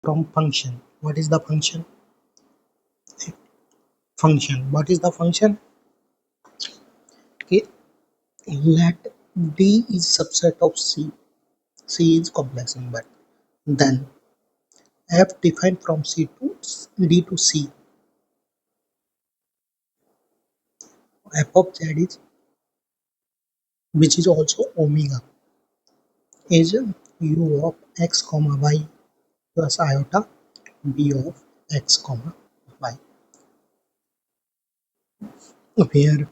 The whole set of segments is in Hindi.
from function. What is the function? Function. What is the function? Okay. Let D is subset of C. C is complex number. Then F defined from C to D to C. F of Z is, which is also omega, is U of x comma y plus iota B of x comma y, where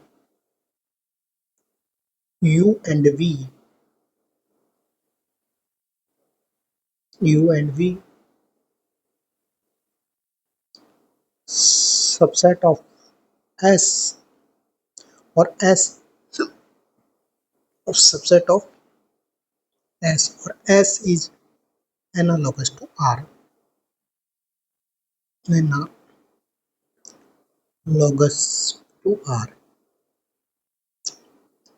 U and V subset of S, or S of subset of S, or S is analogous to R, analogous to R.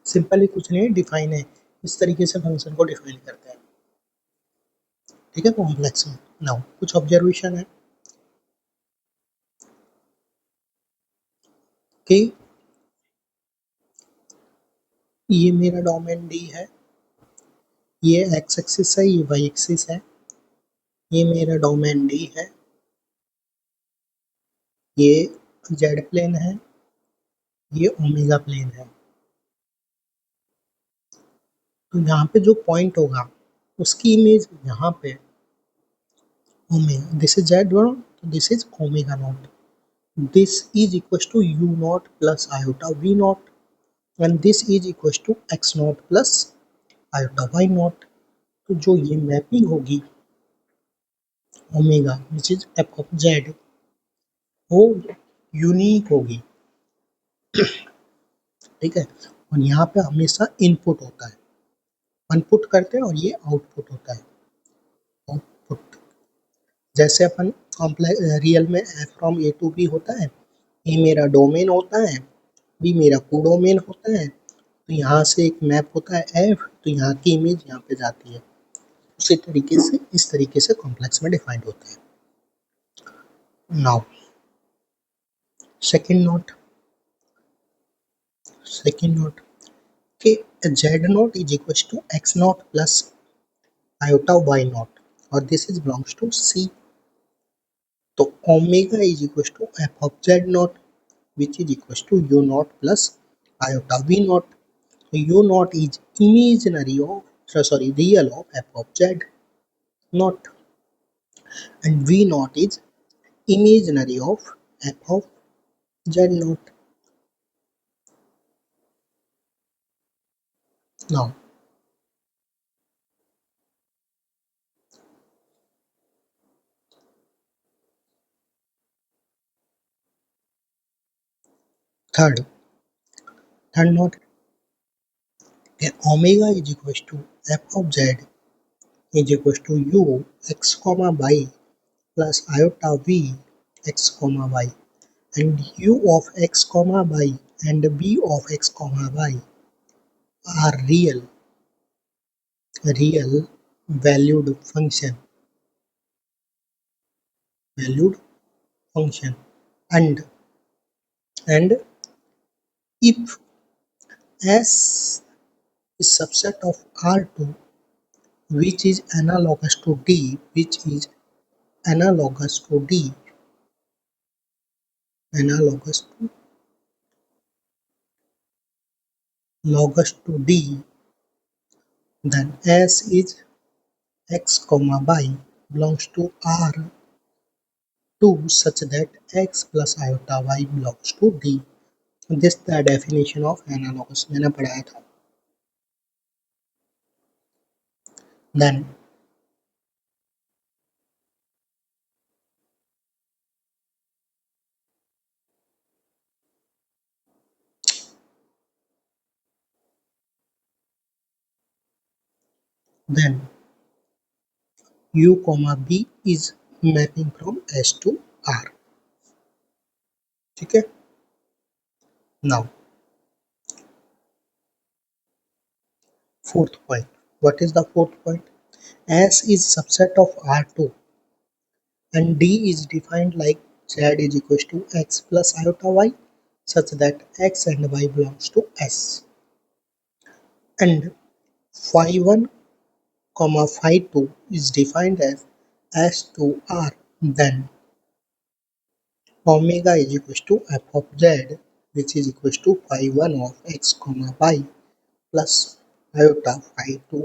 Simply कुछ नहीं, डिफाइन है, इस तरीके से फंक्शन को डिफाइन करते हैं, ठीक है, कॉम्प्लेक्स में। नाउ कुछ ऑब्जर्वेशन है कि ये मेरा डोमेन डी है, ये एक्स एक्सिस है, ये वाई एक्सिस है, ये मेरा डोमेन डी है, ये जेड प्लेन है, ये ओमेगा प्लेन है। तो यहाँ पे जो पॉइंट होगा उसकी इमेज यहाँ पे omega, this is z naught, this is omega naught, this is equal to u naught plus iota v naught, and this is equal to x naught plus iota y naught. तो जो ये मैपिंग होगी omega which is F of z, वो यूनिक होगी, ठीक है। और यहाँ पे हमेशा इनपुट होता है, इनपुट करते हैं, और ये आउटपुट होता है, आउटपुट। जैसे अपन कॉम्प्लेक्स रियल में f from a to b होता है, ए मेरा डोमेन होता है, बी मेरा कोडोमेन होता है, तो यहाँ से एक मैप होता है एफ, तो यहाँ की इमेज यहाँ पे जाती है। उसी तरीके से इस तरीके से कॉम्प्लेक्स में डिफाइंड होता है। नाउ सेकेंड नोट कि Z naught is equal to X naught plus iota Y naught, और this is belongs to C. तो omega is equal to F of Z naught which is equal to U naught plus iota V naught. तो U naught is imaginary of, sorry, real of F of Z naught, and V naught is imaginary of f of z naught. Now, third note, then omega is equal to f of z is equal to u x comma y plus iota v x comma y, and u of x comma y and v of x comma y are real valued function, and if S is subset of R2 which is analogous to D, analogous to D, then S is x comma y belongs to R2 such that x plus iota y belongs to D. This is the definition of analogous, मैंने पढ़ाया था। Then U comma B is mapping from S to R, ठीक है। Now fourth point, what is the fourth point? S is subset of R2 and D is defined like Z is equals to X plus iota Y such that X and Y belongs to S, and phi 1 comma phi 2 is defined as S to R. Then omega is equals to f of z, which is equals to phi 1 of x comma y plus iota phi 2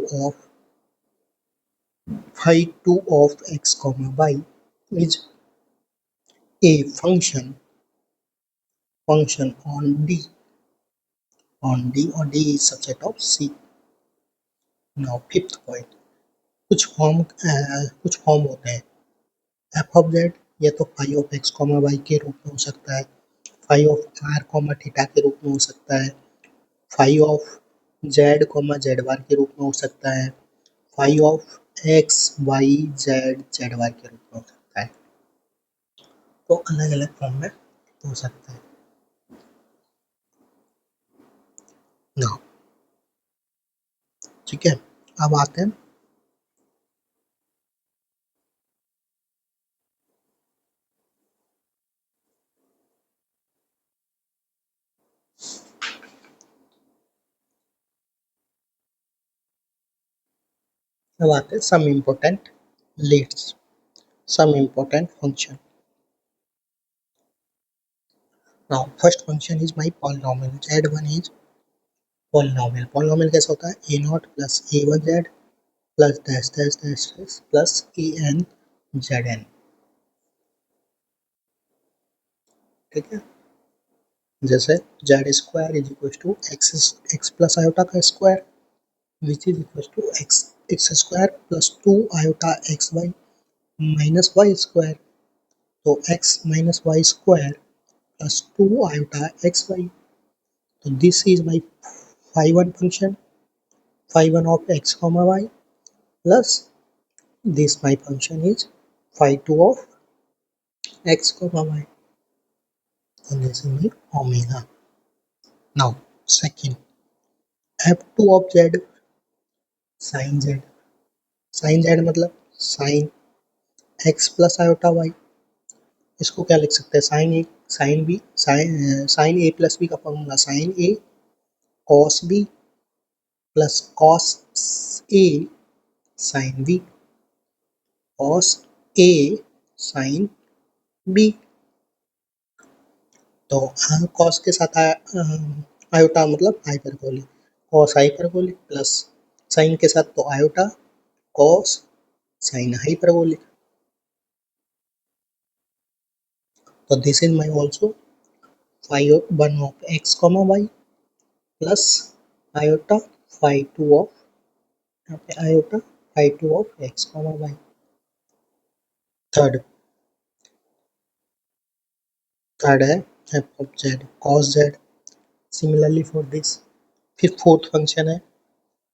of x comma y is a function on D is subset of C. Now fifth point, कुछ फॉर्म होते हैं एफ ऑफ जेड, या तो phi of X comma Y के रूप में हो सकता है, phi of R comma theta के रूप में हो सकता है, phi of Z comma Z bar के रूप में हो सकता है, phi of x Y Z Z Y के रूप में हो सकता है। तो अलग अलग फॉर्म में हो सकता है। नाउ ठीक है, अब आते हैं some important leads, some important function. Now first function is my polynomial, z1 is polynomial. Polynomial कैसा होता है, a naught plus a1z plus dash dash dash dash plus an zn। ठीक है, जैसे Z square is equal to X plus iota का square which is equal to X square plus 2 iota X Y minus Y square. तो X minus Y square plus 2 iota X Y. तो this is my phi 1 function, phi 1 of x comma y plus this my function is phi 2 of x comma y, and this is my omega. Now second, f2 of z sin z, sin z मतलब sin x plus iota y। इसको क्या लिख सकते हैं, साइन ए साइन बी साइन ए प्लस बी का formula sine A cos B plus cos A sine B cos A sine B. तो कॉस के साथ आयोटा मतलब hyperbolic, cos hyperbolic plus sign के साथ तो आयोटा कॉस साइन हाइपरबोलिक। तो this is my also phi 1 of x comma y plus iota phi 2 of iota phi 2 of x comma y। Third third है f of z cos z, similarly for this. फिर फोर्थ फंक्शन है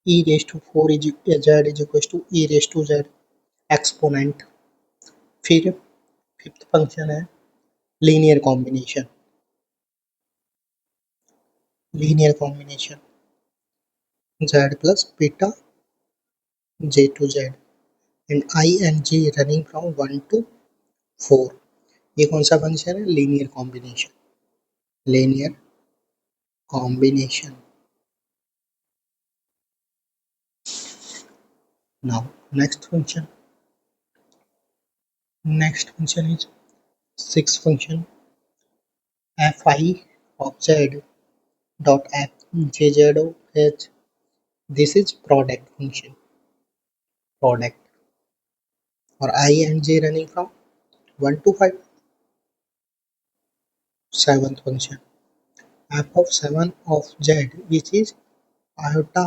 e raise to 4 is z is equal to e raise to z exponent. फिर फिफ्थ फंक्शन है linear combination, linear combination z plus beta j to z and I and j running from 1 to 4। ये कौन सा फंक्शन है, linear combination, linear combination. Now next function is six function fi of z dot f jz of h। This is product function, product, और I and j running from 1 to 5। Seventh function f of 7 of z which is iota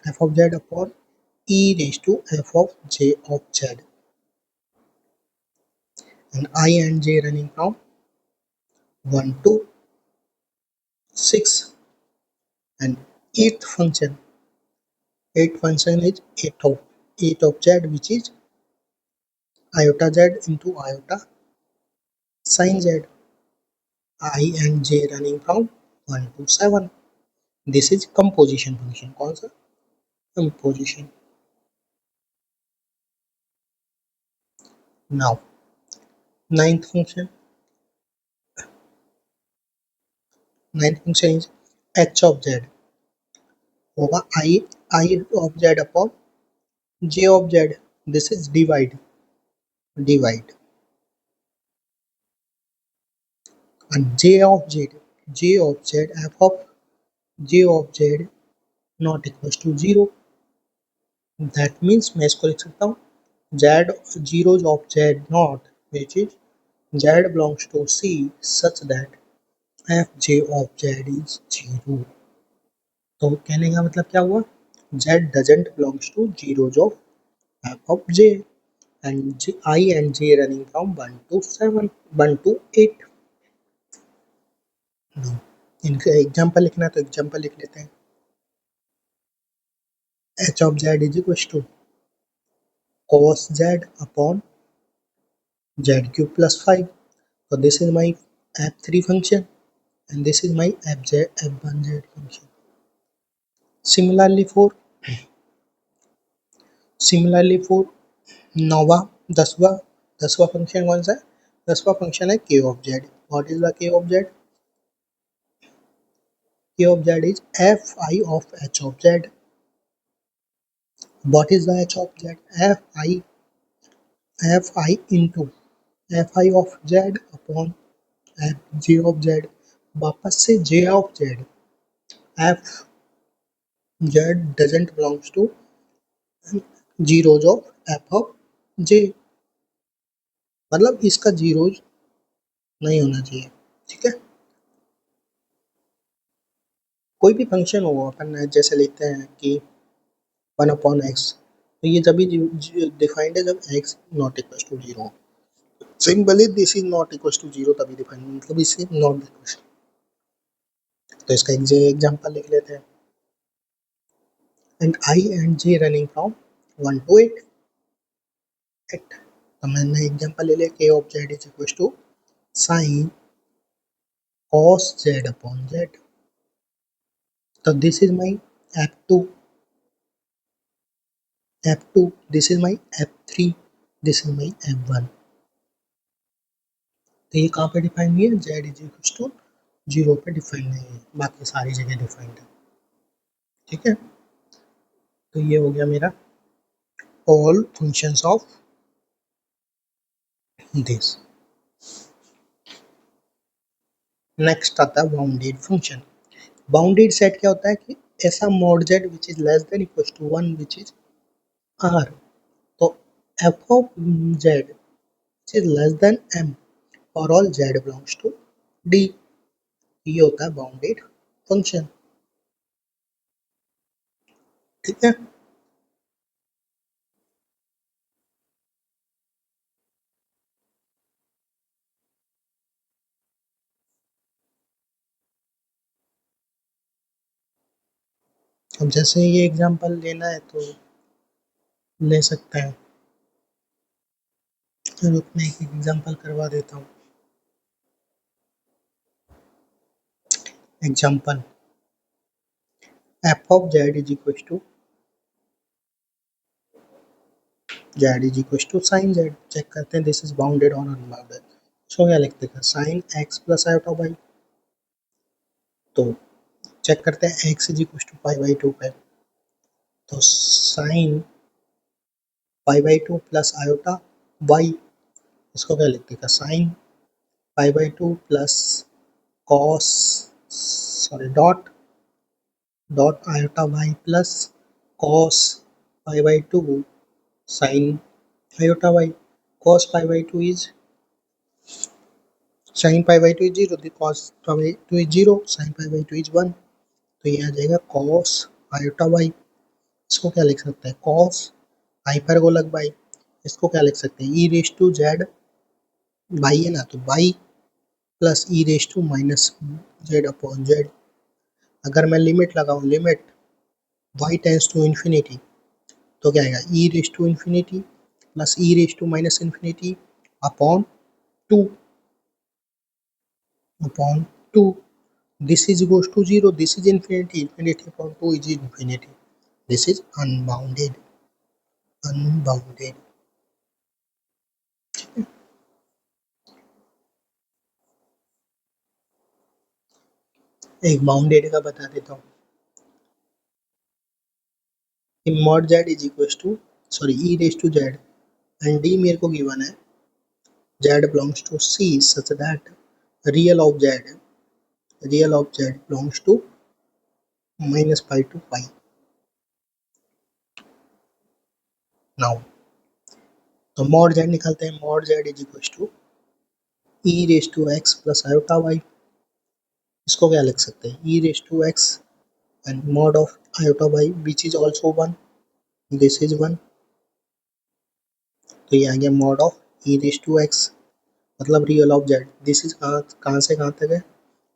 f of z upon e raised to f of j of z, and I and j running from 1 to 6। And eighth function is 8 of z which is iota z into iota sin z, I and j running from 1 to 7। this is composition function, कौन सा, composition। now ninth function is H of Z होगा I of Z upon J of Z. This is divide and j of z f of j of z not equals to 0. That means मैं इसको लिख सकता हूँ z zeros of z not which is z belongs to C such that fj of z is 0. तो कहने का मतलब क्या हुआ, z doesn't belongs to zeros of f of j and I and j running from 1 to 7 1 to 8. इनका एग्जाम्पल लिखना है तो एग्जाम्पल लिख लेते हैं. h of z is equals to cos z upon z cube plus 5. So this is my f3 function and this is my f1z function. Similarly for नौवा दसवा फंक्शन कौन सा है, दसवा फंक्शन है k of z. What is the k of z? K of z is fi of h of z. What is the h of z? fi into fi of z upon j of z. वापस से j of z, f z doesn't belongs to zeros of f of j, मतलब इसका जीरोज नहीं होना चाहिए. ठीक है, कोई भी फंक्शन हो अपन जैसे लेते हैं कि 1 अपॉन एक्स, तो ये जब भी डिफाइंड है जब x not equal to 0. Simply this is not equal to 0 तभी डिफाइंड, मतलब इसे नॉट इक्वल. तो इसका एग्जांपल लिख लेते हैं. And I and j running from 1 to 8. तो मैंने एग्जांपल ले लिया k of z is equal to sin cos z upon z. So this is my f2, this is my f3, this is my f1. तो ये कहाँ पे डिफाइन नहीं है, z इज इक्वल टू 0 पे डिफाइन नहीं है, बाकी सारी जगह डिफाइंड है. ठीक है, तो ये हो गया मेरा all functions of this. Next आता है बाउंडेड फंक्शन. बाउंडेड सेट क्या होता है कि ऐसा mod z which is less than equal to 1 which is r. तो f of z which is less than m for all z belongs to d. ये होता है बाउंडेड फंक्शन. ठीक है, अब जैसे ये एग्जांपल लेना है तो ले सकते हैं. चलो मैं एक एग्जांपल करवा देता हूँ. Example f of z is equal to sin z. Check करते हैं दिस इज बाउंडेड और अनबाउंडेड. सो क्या लिखते हैं, sin x plus iota y. तो चेक करते हैं x is equal to pi by 2 पे. तो sin pi by 2 plus iota y, इसको क्या लिखते हैं, sin pi by 2 plus cos dot iota y plus cos pi by 2 sin iota y. cos pi by 2 is sin pi by 2 is 0, the cos pi by 2 is 0, sin pi by 2 is 1. तो ये आ जाएगा cos iota y. इसको क्या लिख सकते हैं, cos हाइपरबोलिक y. इसको क्या लिख सकते हैं, e raise to z y है ना, तो y plus e raise to minus z upon z. अगर मैं लिमिट लगाऊं, limit y tends to infinity, तो क्या आएगा, e raise to infinity plus e raise to minus infinity upon 2 upon 2. This is equals to 0, this is infinity, infinity upon 2 is infinity. This is unbounded. एक बाउंडेड का बता देता हूँ। mod z is equal to sorry e raise to Z and d मेरे को गिवन है z belongs to c such that real of z belongs to minus pi to pi. Now तो mod z निकालते हैं। mod z is equal to e raise to x plus iota y। इसको क्या लिख सकते हैं e raise to x and mod of iota y which is also 1, this is 1, तो ये आ गया mod of e raise to x मतलब real of z। This is कहाँ से कहाँ तक है,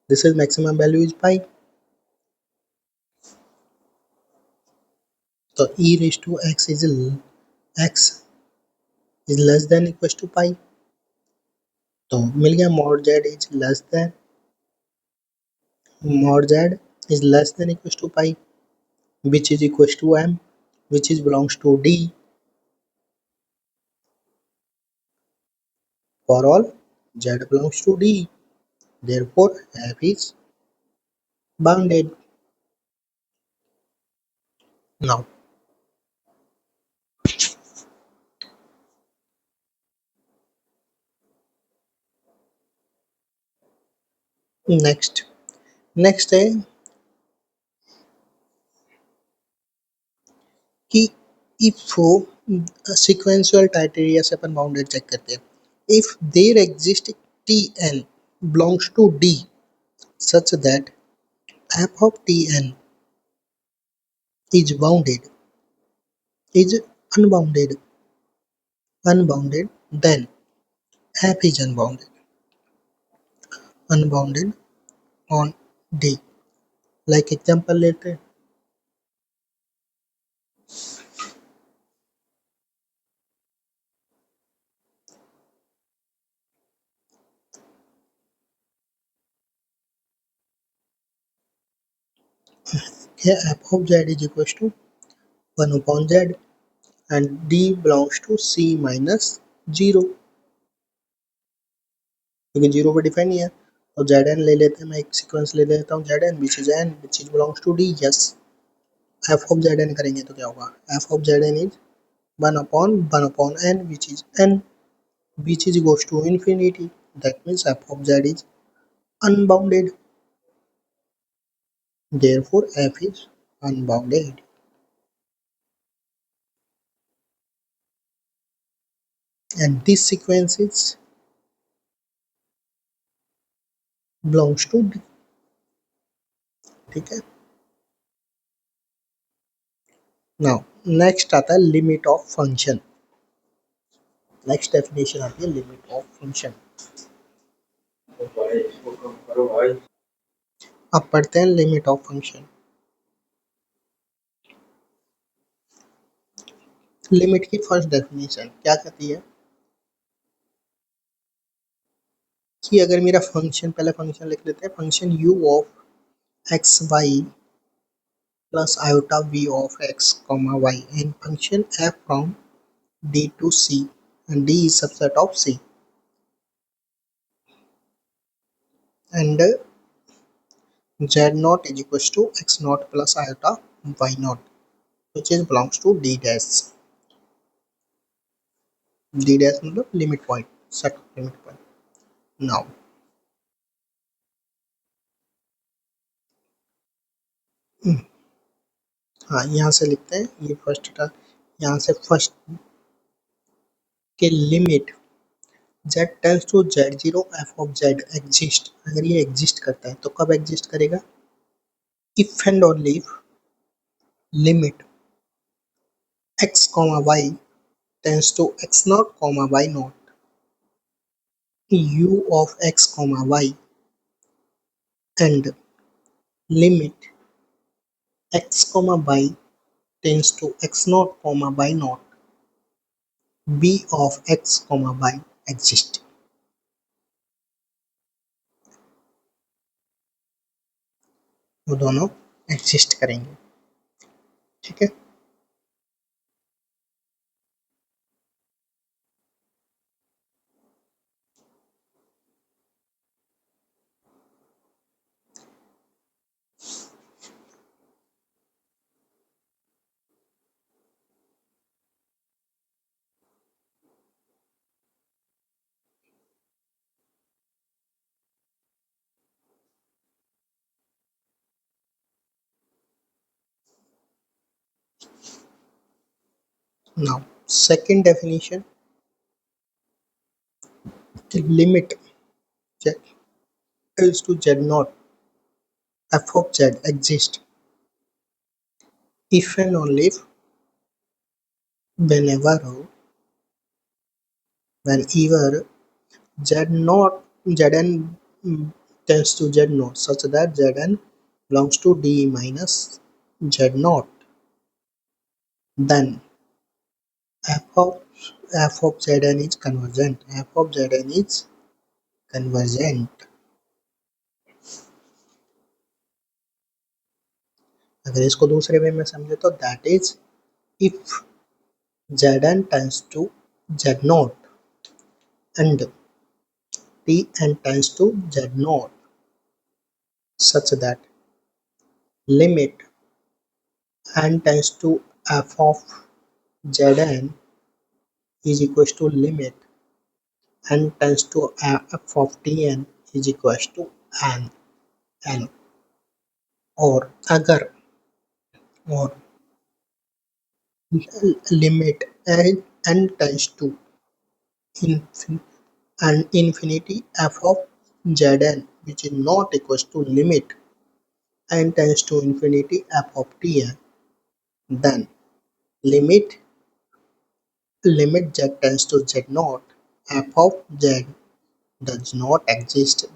this is maximum value is pi, तो e raise to x is less than equal to pi, तो मिल गया mod z is less than mod z is less than equals to pi which is equals to m which is belongs to d for all z belongs to d, therefore f is bounded. Now next है कि if sequential criteria से अपन बाउंडेड चेक करते हैं। if there exists tn belongs to d such that f of tn is bounded is unbounded then f is unbounded on d। Like example लेते हैं, here f of z is equals to 1 upon z and d belongs to c minus 0 क्योंकि 0 पे डिफाइन नहीं है, तो zn ले लेते हैं। मैं एक सीक्वेंस ले लेता हूँ zn which is n which is belongs to d। yes f of zn करेंगे तो क्या होगा, f of zn is 1 upon n which is goes to infinity, that means f of z is unbounded, therefore f is unbounded and this sequence is belongs to d। ठीक है। नाउ नेक्स्ट आता है limit of function. Next definition आती है लिमिट ऑफ फंक्शन। अब पढ़ते हैं लिमिट ऑफ फंक्शन। लिमिट की फर्स्ट डेफिनेशन क्या कहती है कि अगर मेरा फंक्शन, पहले फंक्शन लिख लेते हैं, function u of x y plus iota v of x comma y and function f from d to c and d is subset of c and z naught is equals to x naught plus iota y naught which is belongs to d dash। d dash मतलब limit point, set limit point. Now हाँ यहाँ से लिखते हैं, ये फर्स्ट था, यहाँ से फर्स्ट के limit z tends to z0 f of z exist, अगर ये एग्जिस्ट करता है तो कब एग्जिस्ट करेगा, if and only if limit x y tends to x naught y naught u of x y and limit x y tends to x naught y naught b of x y exist। वो दोनों एग्जिस्ट करेंगे। ठीक है। Now second definition, the limit z is to z naught f of z exists if and only if whenever whenever z naught zn tends to z naught such that zn belongs to d minus z naught, then f of zn is convergent. F of zn is convergent. अगर इसको दूसरे वे में समझे तो that is if zn tends to z naught and tn tends to z naught such that limit n tends to f of zn is equals to limit n tends to f of tn is equals to n और अगर और limit n tends to infinity f of zn which is not equals to limit n tends to infinity f of tn, then limit z tends to z naught f of z does not exist.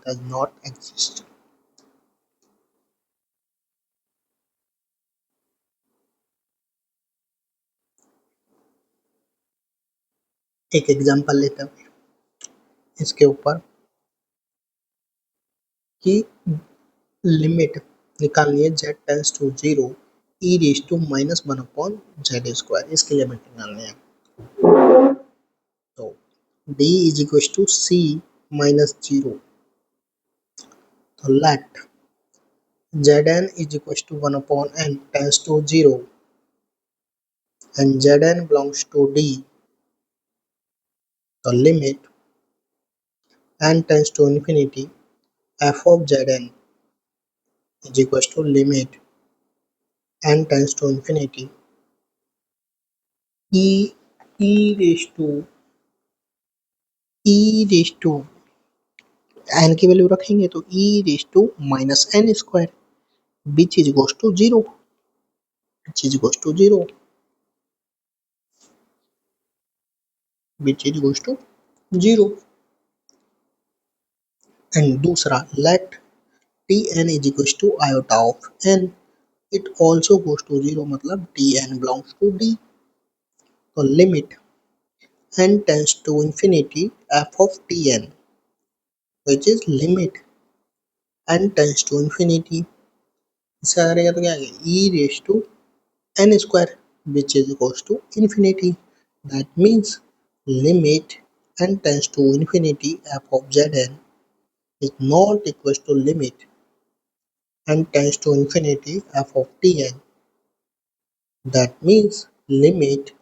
एक एग्जांपल लेते हैं इसके ऊपर कि लिमिट निकालनी है z tends to 0 e raise to minus one upon z square, इसकी लिमिट निकालनी है। तो d is equal to c minus 0, तो let zn is equals to 1 upon n tends to 0 and zn belongs to d, the limit n tends to infinity f of zn is equals to limit n tends to infinity e e raised to e raised to n की वैल्यू रखेंगे तो e raised to minus n square which is equals to 0, which is equals to 0, which is equals to 0। And दूसरा let tn is equals to iota of n, it also goes to 0 मतलब tn belongs to d, तो limit n tends to infinity f of tn which is limit n tends to infinity, इससे करेगा तो क्या आएगा e raised to n square which is equals to infinity, that means limit n tends to infinity f of zn is not equals to limit n tends to infinity f of tn, that means limit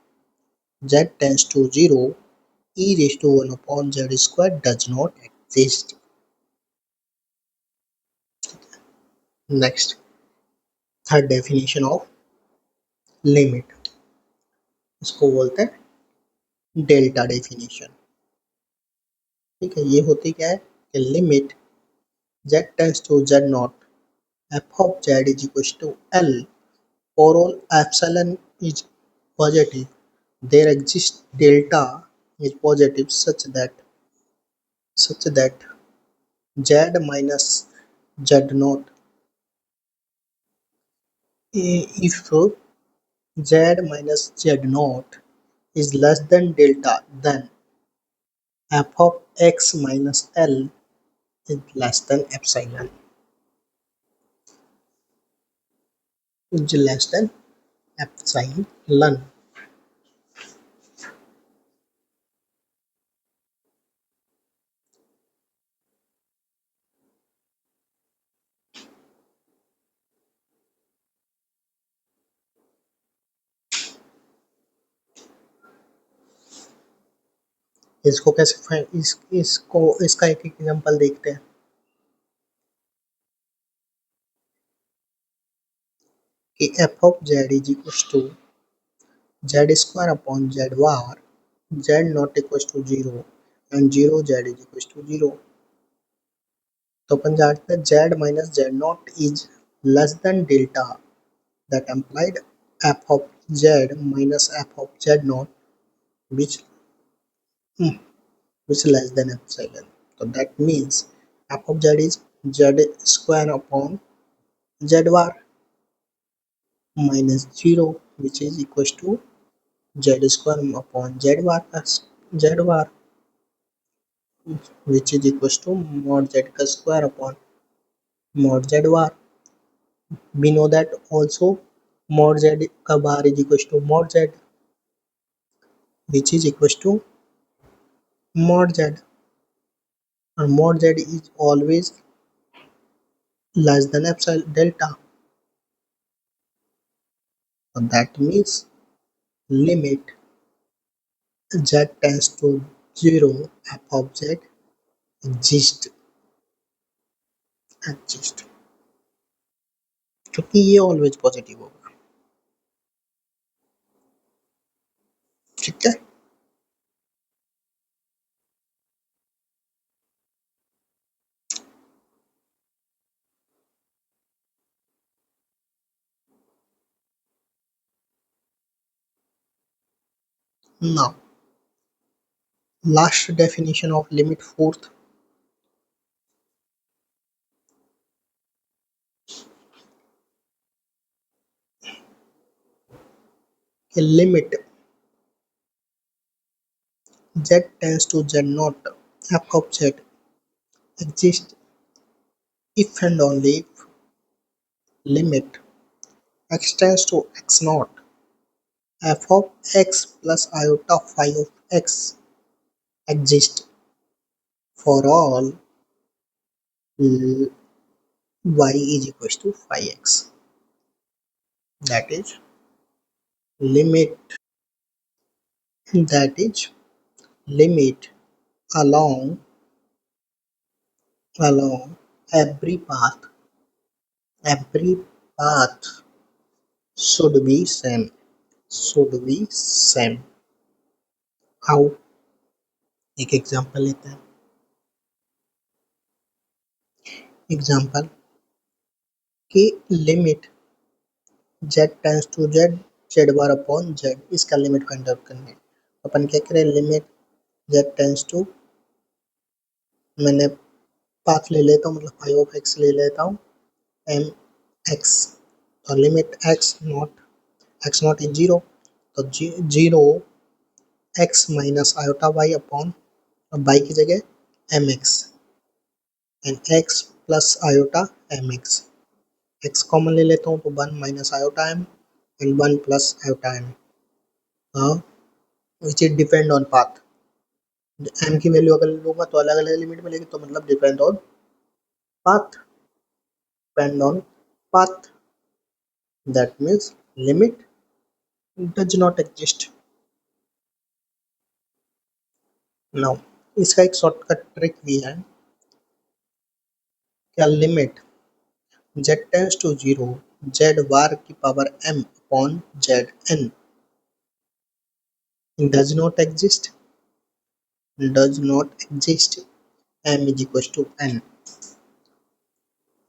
z tends to 0 e raised to 1 upon z square does not exist। Next, third definition of limit, इसको बोलते हैं डेल्टा डेफिनेशन। ठीक है, ये होती क्या है कि limit z tends to z naught f of z is equals to L for all epsilon is positive there exists delta is positive such that z minus z naught, if z minus z naught is less than delta, then f of x minus L is less than epsilon, is less than epsilon। इसको कैसे इसको इसका एक एग्जांपल देखते हैं कि f of z is equals to z square upon z var z not equals to 0 and 0 z is equals to 0. तो अपन जानते हैं z minus z naught is less than delta that implied f of z minus f of z naught which which less than epsilon. So that means f of z is z square upon z bar minus 0 which is equals to z square upon z bar plus z bar which is equals to mod z का square upon mod z bar. We know that also mod z का bar is equals to mod z which is equals to mod z, and mod z is always less than epsilon delta. So that means limit z tends to 0 f of z exist क्योंकि ये ऑलवेज पॉजिटिव होगा. ठीक है. Now last definition of limit, fourth. A limit z tends to z naught f of z exists if and only if limit x tends to x naught f of x plus iota phi of x exists for all y is equals to phi x. That is limit that is limit along along every path should be same. How? एक एग्जांपल लेते हैं. एग्जांपल कि limit z tends to z z bar upon z इसका लिमिट फाइंड आउट करना है. अपन क्या करें, लिमिट z टेंस टू, मैंने पाथ ले लेता हूँ मतलब फाइव ऑफ एक्स ले लेता हूँ एम एक्स, और limit X naught is zero, तो zero X minus iota Y upon Y की जगह M X and X plus iota M X. X common ले लेता हूँ तो one minus iota M and one plus iota M, which is depend on path. M की वैल्यू अगर लूंगा तो अलग अलग लिमिट मिलेगी, तो मतलब depend on path, that means limit does not exist. now इसका एक शॉर्टकट ट्रिक भी है. क्या limit z tends to 0 z bar की पावर m अपॉन zn does not exist m is equals to n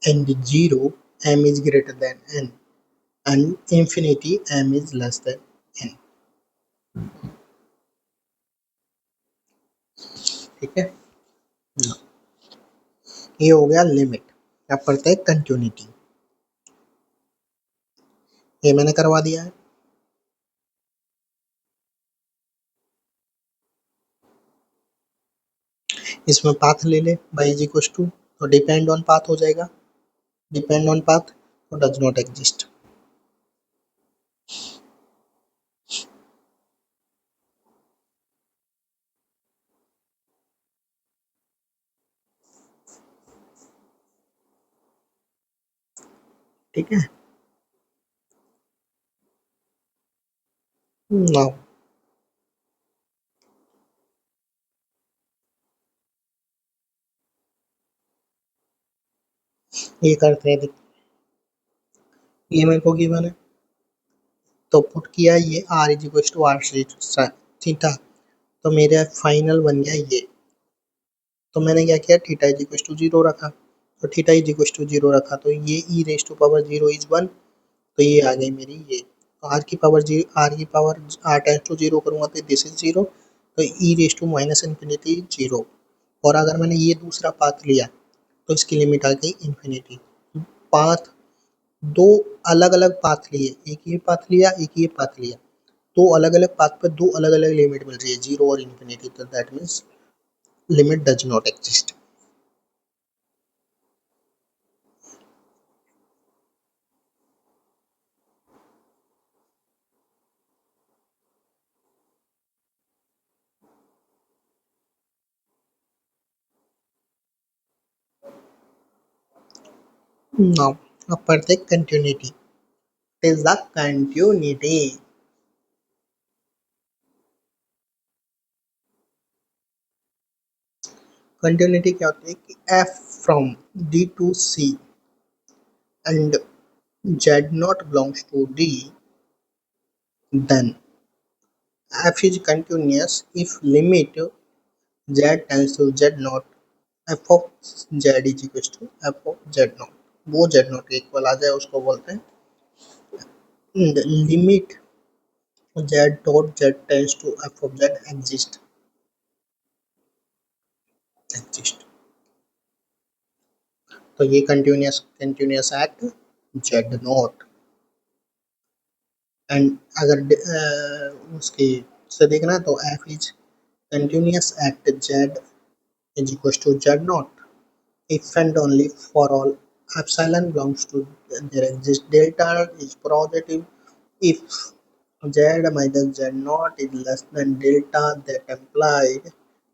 and 0 m is greater than n and infinity m is less than n. ठीक है. Now, ये हो गया लिमिट. अब पढ़ते हैं कंटिन्यूटी. ये मैंने करवा दिया है. इसमें पाथ ले ले y इज इक्वल टू, तो डिपेंड ऑन पाथ हो जाएगा. डिपेंड ऑन पाथ तो डज नॉट एग्जिस्ट. ठीक है. नाउ ये करते हैं. ये मेरे को गिवन है तो पुट किया ये r is equal to r theta, तो मेरा फाइनल बन गया ये। तो मैंने क्या किया, theta is equal to zero रखा, तो theta is equal to zero रखा, तो ये e raise to power zero is one, तो ये आ गई मेरी ये। तो आर की पावर जी, आर की power R tends to zero करूँगा तो दिस इज जीरो, तो e raise to minus infinity zero. और अगर मैंने ये दूसरा पाथ लिया तो इसकी लिमिट आ गई इन्फिनिटी। पाथ दो अलग अलग पाथ लिए, एक ये पाथ लिया एक ये पाथ लिया, दो अलग अलग पाथ पर दो अलग अलग लिमिट मिल रही है, जीरो और इन्फिनिटी, तो that means limit does not exist. Now, a perfect continuity is the continuity. Continuity क्या होती है कि f from D to C and Z not belongs to D, then f is continuous if limit Z tends to Z not, f of Z is equal to f of Z not, वो Z not के इक्वल आ जाए उसको बोलते हैं limit Z dot Z tends to f of Z exist। तो ये continuous at Z not. And अगर उसकी से देखना है तो f is continuous at Z is equals to Z naught if and only for all epsilon belongs to there exists delta is positive if Z minus Z naught is less than delta, that implied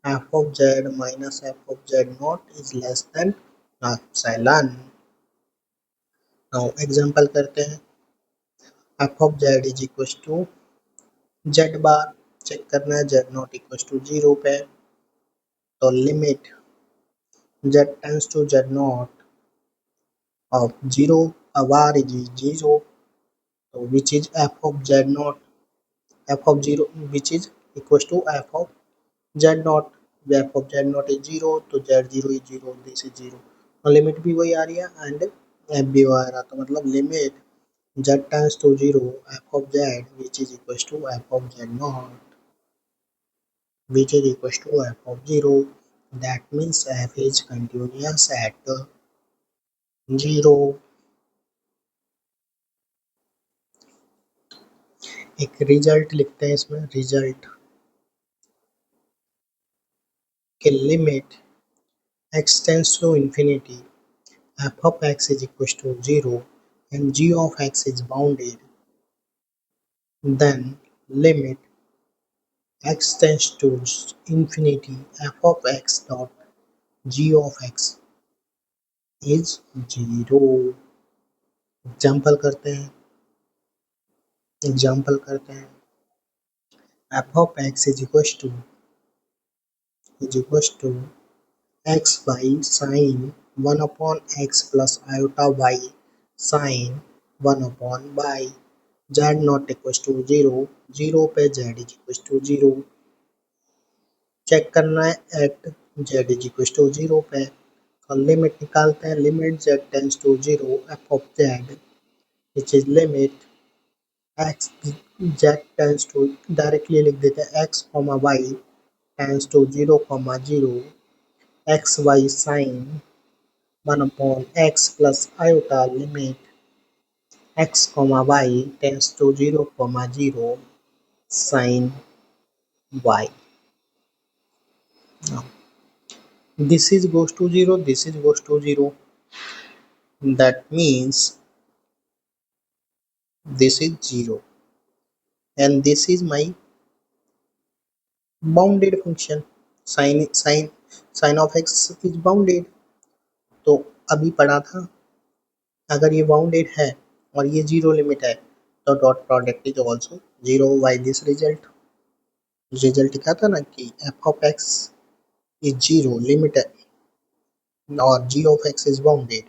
f of Z minus f of Z naught is less than epsilon। now example करते हैं, f of Z is equals to Z बार चेक करना है, Z naught equals to zero पे, तो लिमिट Z tends to Z naught of 0 bar is 0, so which is f of Z naught, f of 0 which is equals to f of Z naught, f of Z naught is 0 तो Z0 is 0, this is 0, और लिमिट भी वही आ रही है एंड f भी वही आ रहा, तो मतलब limit Z tends to 0 f of Z which is equals to f of Z naught which is equals to f of 0, that means f is continuous at 0। एक रिजल्ट लिखते हैं इसमें, रिजल्ट के limit x tends to infinity, f of x is equals to 0 and g of x is bounded, then limit x tends to infinity, f of x dot g of x is 0। Example करते हैं, f of x is equals to x by sine 1 upon x plus iota y sine 1 upon y, z not equals to 0, 0 पे z is equals to 0, check करना है eight z is equals to 0 पे, और लिमिट निकालते हैं, limit z tends to 0 f of z which is limit x z tends to, directly लिख देते हैं x y tends to 0 0, x y sine 1 upon x plus iota limit x y tends to 0 0 sin y। Now this is goes to 0, this is goes to 0, that means this is 0 and this is my bounded function, sin of x is bounded। तो अभी पढ़ा था अगर ये बाउंडेड है और ये जीरो लिमिट है तो dot product is also zero, by this result क्या था ना कि f of x is 0 limit और g of x is bounded,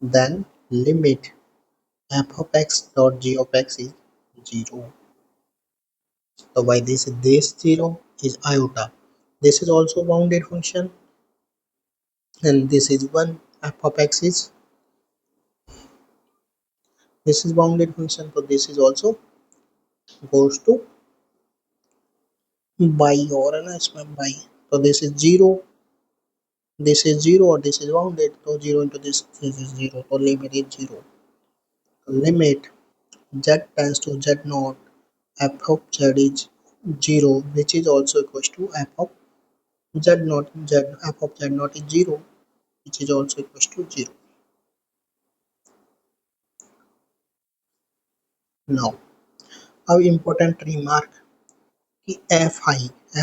then limit f of x dot g of x is 0. So by this 0 is iota. This is also bounded function, and this is 1. F of x is, this is bounded function, so this is also goes to by, और है ना इसमें by. So this is 0, this is 0, or this is bounded, so 0 into this is 0, so limit is 0. So limit z tends to z naught, f of z is 0, which is also equals to f of z naught, f of z naught is 0, which is also equals to 0. Now, अब important remark कि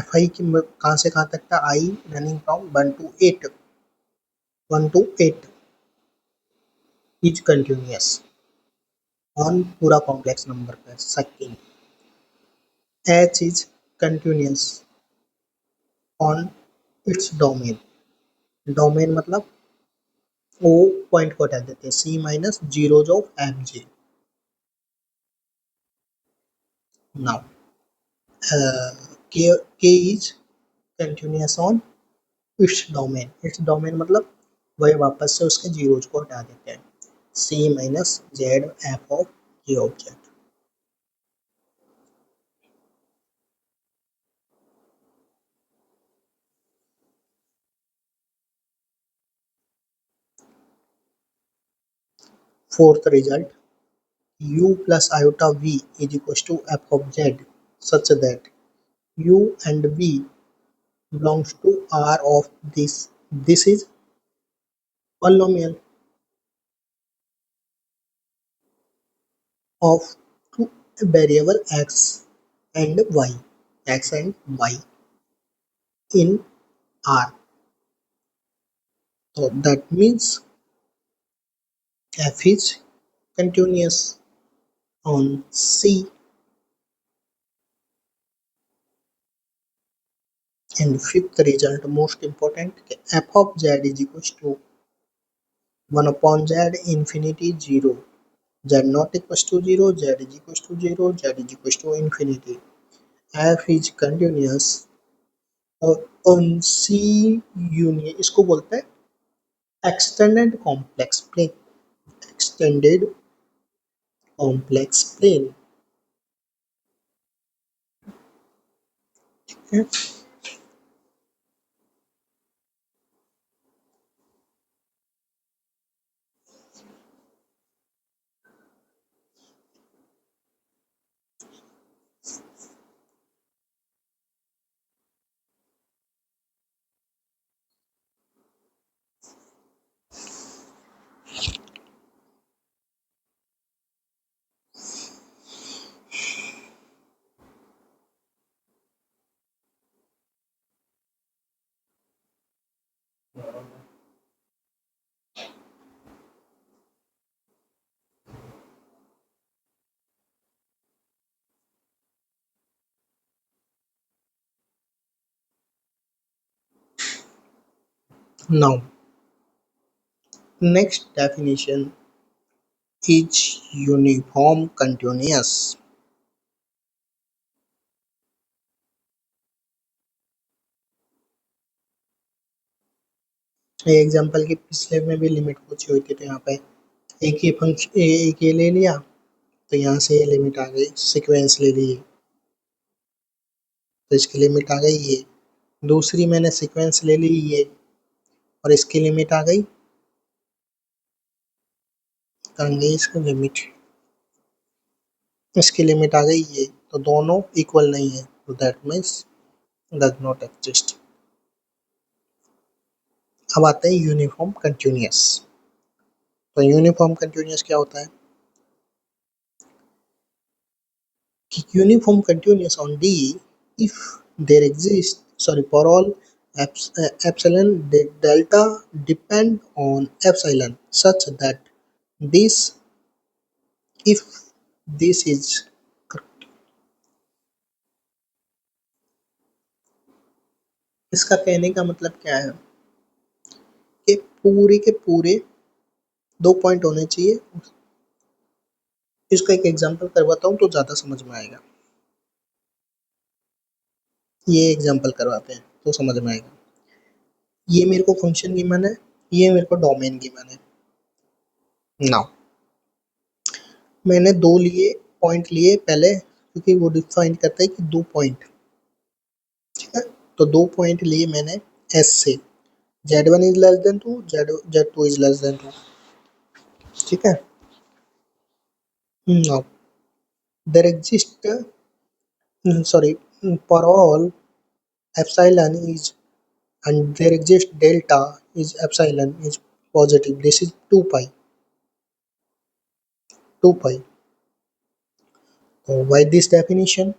fi की कहाँ से कहाँ तक था, I running from 1 to 8, 1 to 8 is continuous on पूरा complex number पे. Second, h is continuous on its domain. Domain मतलब ओ पॉइंट को हटा देते हैं, C minus zeros of F J. Now K is continuous on its domain मतलब वही वापस से उसके जीरोज को हटा देते हैं, C minus Z F of J of Z. Fourth result, u plus iota v is equals to f of z such that u and v belongs to R of this is polynomial of two variable x and y in R. So that means f is continuous on C. And fifth result, most important, f of z is equals to 1 upon z infinity 0. Z not equals to 0, z is equals to 0, z is equals to infinity. f is continuous on C union, इसको बोलते हैं extended complex plane. Extended complex plane. Okay. Now, next definition is uniform continuous. Example की पिछले में भी लिमिट पूछी हुई थी, तो यहाँ पे एक ये ले लिया, तो यहाँ से ये लिमिट आ गई, सीक्वेंस ले ली, तो इसकी लिमिट आ गई ये. दूसरी मैंने सीक्वेंस ले ली ये, और इसकी लिमिट आ गई, करेंगे इसकी लिमिट, इसकी लिमिट आ गई ये, तो दोनों इक्वल नहीं है, तो that means does not exist. अब आते हैं यूनिफॉर्म कंटिन्यूअस. तो यूनिफॉर्म कंटिन्यूअस क्या होता है कि uniform continuous on D if there exists, sorry, for all epsilon delta depend on epsilon such that this, if this is correct. इसका कहने का मतलब क्या है कि पूरे के पूरे 2 पॉइंट होने चाहिए इसका एक एग्जांपल करवाता हूँ तो ज़्यादा समझ में आएगा। ये एग्जांपल करवाते हैं तो समझ में आएगा। ये मेरे को फंक्शन गिवन है, ये मेरे को डोमेन गिवन है। नाउ मैंने दो लिए पॉइंट लिए पहले, क्योंकि वो डिफाइन करता है कि दो पॉइंट, ठीक है। तो दो पॉइंट लिए मैंने एस से, z1 is less than 2, z2 is less than 2, ठीक है। Now there exist sorry for all epsilon is, and there exists delta is epsilon is positive, this is 2 pi, 2 pi। तो by this definition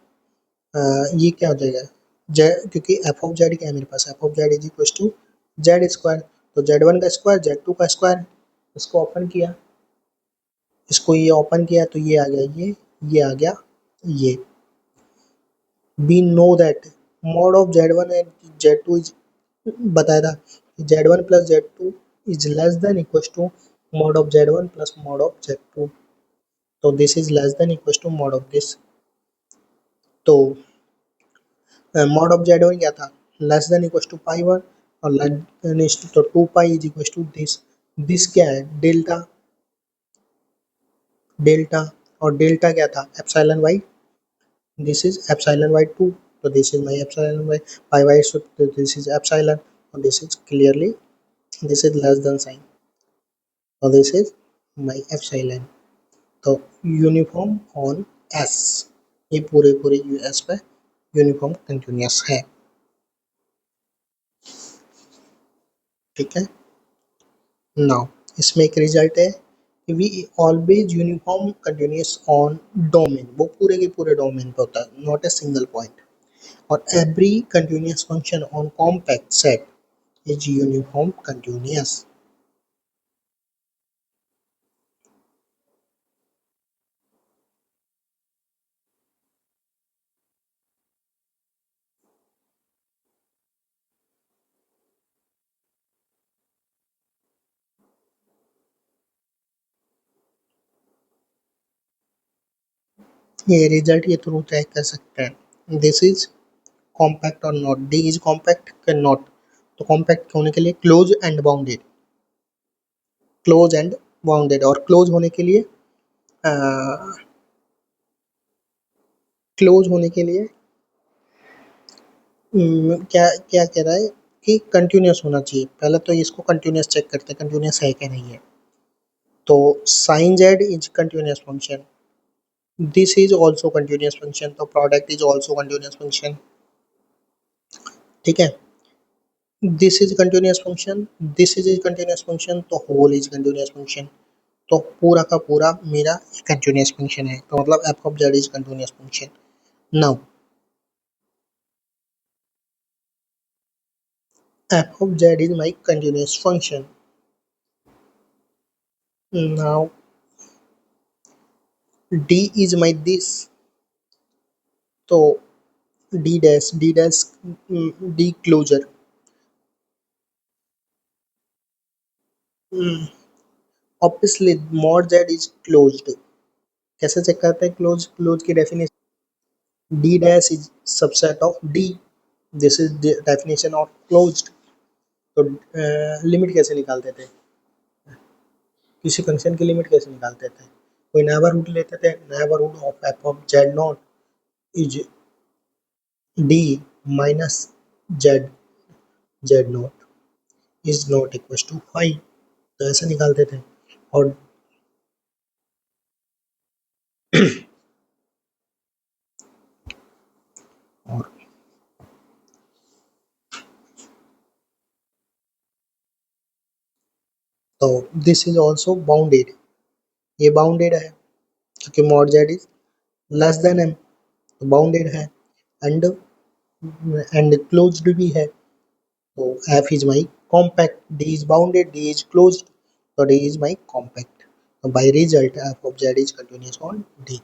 ये क्या हो जाएगा, z, क्योंकि f ऑफ z क्या है मेरे पास, f of z is equal to z square, तो z1 का स्क्वायर z2 का स्क्वायर, इसको ओपन किया, इसको ये ओपन किया तो ये आ गया, ये आ गया ये। we know that mod of z1 and z2 is, बताया था z1 plus z2 is less than equals to mod of z1 plus mod of z2, तो this is less than equals to mod of this। तो mod of z1 क्या था, less than equals to pi one, और नेक्स्ट तो 2 पाई इज इक्वल्स टू दिस क्या है, डेल्टा, डेल्टा, और डेल्टा क्या था epsilon by, this is epsilon by 2, तो this is my epsilon by pi by, so this is epsilon, और this is clearly, this is less than sign, so this is my epsilon। तो यूनिफॉर्म ऑन एस, ये पूरे पूरे यूएस पे यूनिफॉर्म कंटिन्यूअस है, ठीक है। नाउ इसमें एक रिजल्ट है कि we always uniform continuous on domain, वो पूरे के पूरे डोमेन पे होता है, नॉट ए सिंगल पॉइंट, और every continuous function on compact set is uniform continuous. ये रिजल्ट के थ्रू चेक कर सकते हैं, दिस इज कॉम्पैक्ट और नॉट, डी इज कॉम्पैक्ट के नॉट, तो कॉम्पैक्ट होने के लिए close and bounded, close and bounded, और क्लोज होने के लिए क्लोज होने के लिए क्या क्या कह रहा है कि कंटिन्यूअस होना चाहिए, पहले तो इसको कंटिन्यूअस चेक करते हैं कंटिन्यूअस है क्या नहीं है। तो sine Z is continuous function, this is also continuous function, तो product is also continuous function, ठीक है। This is continuous function, this is continuous function, तो होल इज कंटिन्यूअस फंक्शन, तो पूरा का पूरा मेरा कंटिन्यूअस फंक्शन है, तो मतलब F of Z is continuous function. Now F of Z is my continuous function. Now D is my this, तो D dash D closure, obviously mod Z is closed, कैसे चेक करते हैं क्लोज, क्लोज की definition D dash is subset of D, this is the definition of closed. तो लिमिट कैसे निकालते थे, किसी फंक्शन की लिमिट कैसे निकालते थे, कोई नेबरहुड लेते थे, neighbourhood of F of Z naught is d minus z, z naught is not equal to 5, तो ऐसे निकालते थे। और और तो दिस इज आल्सो बाउंडेड, ये बाउंडेड है क्योंकि mod Z is less than m, तो बाउंडेड है, एंड क्लोज्ड भी है, तो F is my compact, D is bounded, D is closed, तो डी इज माई कॉम्पैक्ट, तो by result f of Z is continuous on D.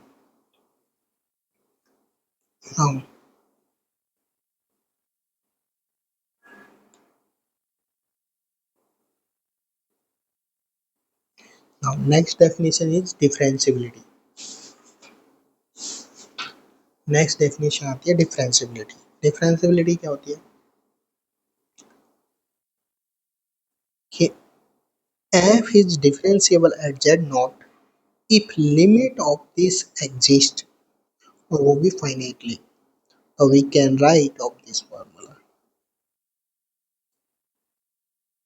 Now next definition is differentiability, next definition आती है डिफरेंशिएबिलिटी। डिफरेंशिएबिलिटी क्या होती है कि f is differentiable at z naught if limit of this exist और वो भी finitely, so we can write of this formula।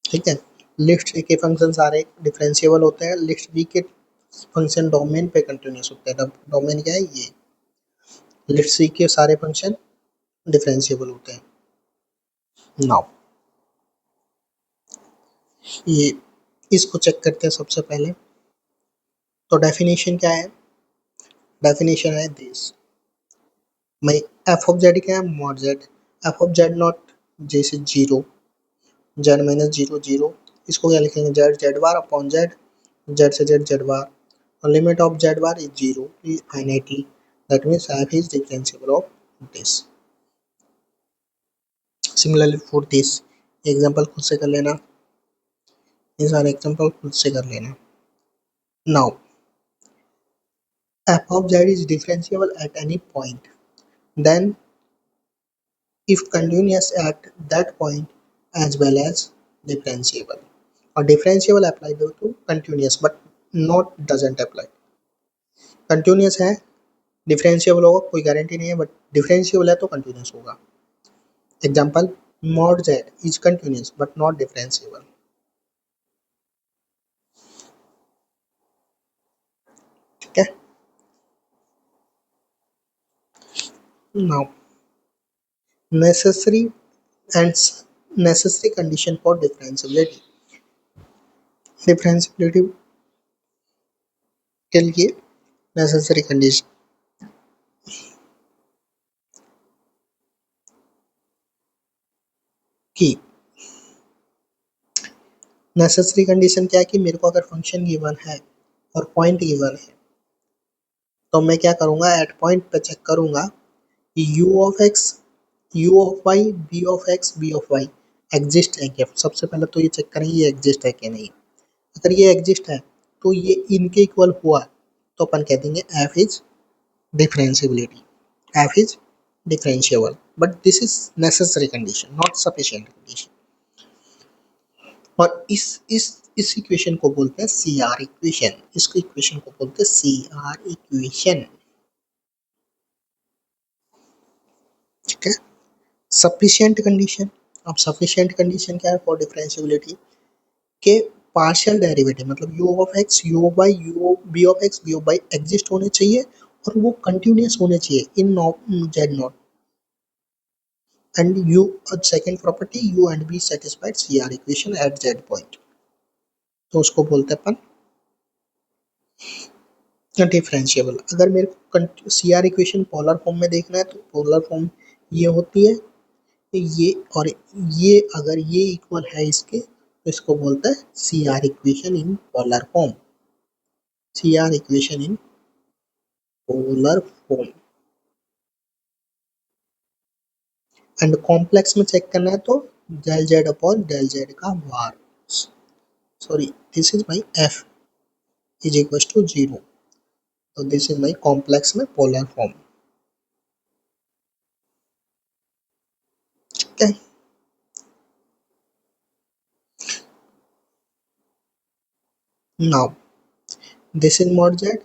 ठीक है, लिस्ट ए के फंक्शन सारे डिफरेंशिएबल होते हैं, लिस्ट बी के फंक्शन डोमेन पे कंटिन्यूस होते हैं। डोमेन क्या है ये, लिस्ट सी के सारे फंक्शन डिफरेंशिएबल होते हैं। नाउ ये इसको चेक करते हैं सबसे पहले। तो डेफिनेशन क्या है, डेफिनेशन है दिस, मैं एफ ऑफ जेड क्या है mod Z, F of Z naught जैसे zero, Z minus zero zero, इसको क्या लिखेंगे Z Z bar upon Z, Z से जेड बार, और limit of Z bar is zero finitely, that means F is differentiable of this. Similarly for this example खुद से कर लेना, ये सारे एग्जांपल खुद से कर लेना। Now f of z is differentiable at any point, then if continuous at that point as well as differentiable, or differentiable apply to continuous but not doesn't apply। continuous है डिफरेंशिएबल होगा कोई गारंटी नहीं है, बट डिफरेंशिएबल है तो कंटिन्यूस होगा। Example mod z is continuous but not differentiable। ठीक है, now necessary and necessary condition for differentiability। Differentiability के लिए नेसेसरी कंडीशन की, नेसेसरी कंडीशन क्या है कि मेरे को अगर फंक्शन गिवन है और पॉइंट गिवन है तो मैं क्या करूंगा, एट पॉइंट पे चेक करूंगा u of x, u of y, v of x, v of y exist है क्या। सबसे पहले तो ये चेक करेंगे ये एग्जिस्ट है कि नहीं। अगर ये एग्जिस्ट है तो ये इनके इक्वल हुआ तो अपन कह देंगे f is differentiability, f is differentiable, but this is necessary condition not sufficient condition. और इस इक्वेशन को बोलते हैं सी आर इक्वेशन, इसको इक्वेशन को बोलते हैं सी आर इक्वेशन। ठीक है, सफिशिएंट कंडीशन। अब सफिशिएंट कंडीशन क्या है फॉर डिफरेंशिएबिलिटी के पार्शियल डेरिवेटिव मतलब u of x, u of y, u of v of x, v of y exist होने चाहिए और वो कंटिन्यूस होने चाहिए in Z naught, and U second property U and B satisfied C R equation at Z point, तो उसको बोलते हैं अपन डिफरेंशिएबल। अगर मेरे को C R equation polar form में देखना है तो पोलर फॉर्म ये होती है ये, और ये अगर ये इक्वल है इसके तो इसको बोलते हैं C R equation in polar form, C R equation in polar form. And complex में चेक करना है तो del Z upon del Z का वार, sorry this is my F is equal to zero, तो दिस इज माई कॉम्प्लेक्स में पोलर फॉर्म। ठीक है, now this is mod Z,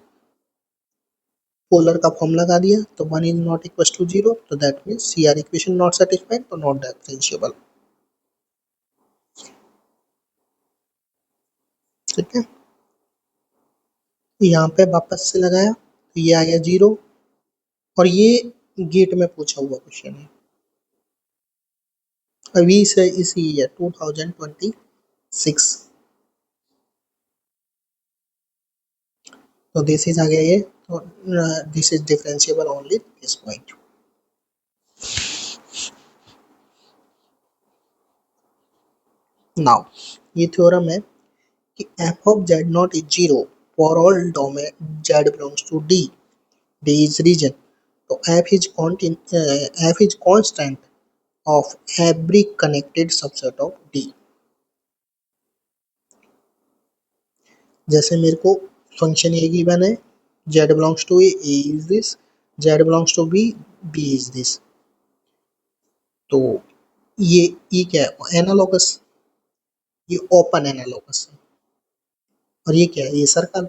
polar का फॉर्म लगा दिया तो one is not equal to zero, तो that means C R equation not satisfied तो नॉट डिफरेंशिएबल। ठीक है, यहाँ पे वापस से लगाया तो ये आ गया जीरो, और ये गेट में पूछा हुआ क्वेश्चन है अभी से इसी ईयर 2026, तो दिस इज आ गया ये, तो this is differentiable only this point. Now ये थ्योरम है कि f of z naught is zero for all domain z belongs to D, D is region, तो f is constant of every connected subset of D। जैसे मेरे को फंक्शन ए गिवन है z belongs to a is this, z belongs to b, b is this. तो ये ई क्या है, एनालोगस, ये ओपन एनालोगस है। और ये क्या है, ये सर्कल,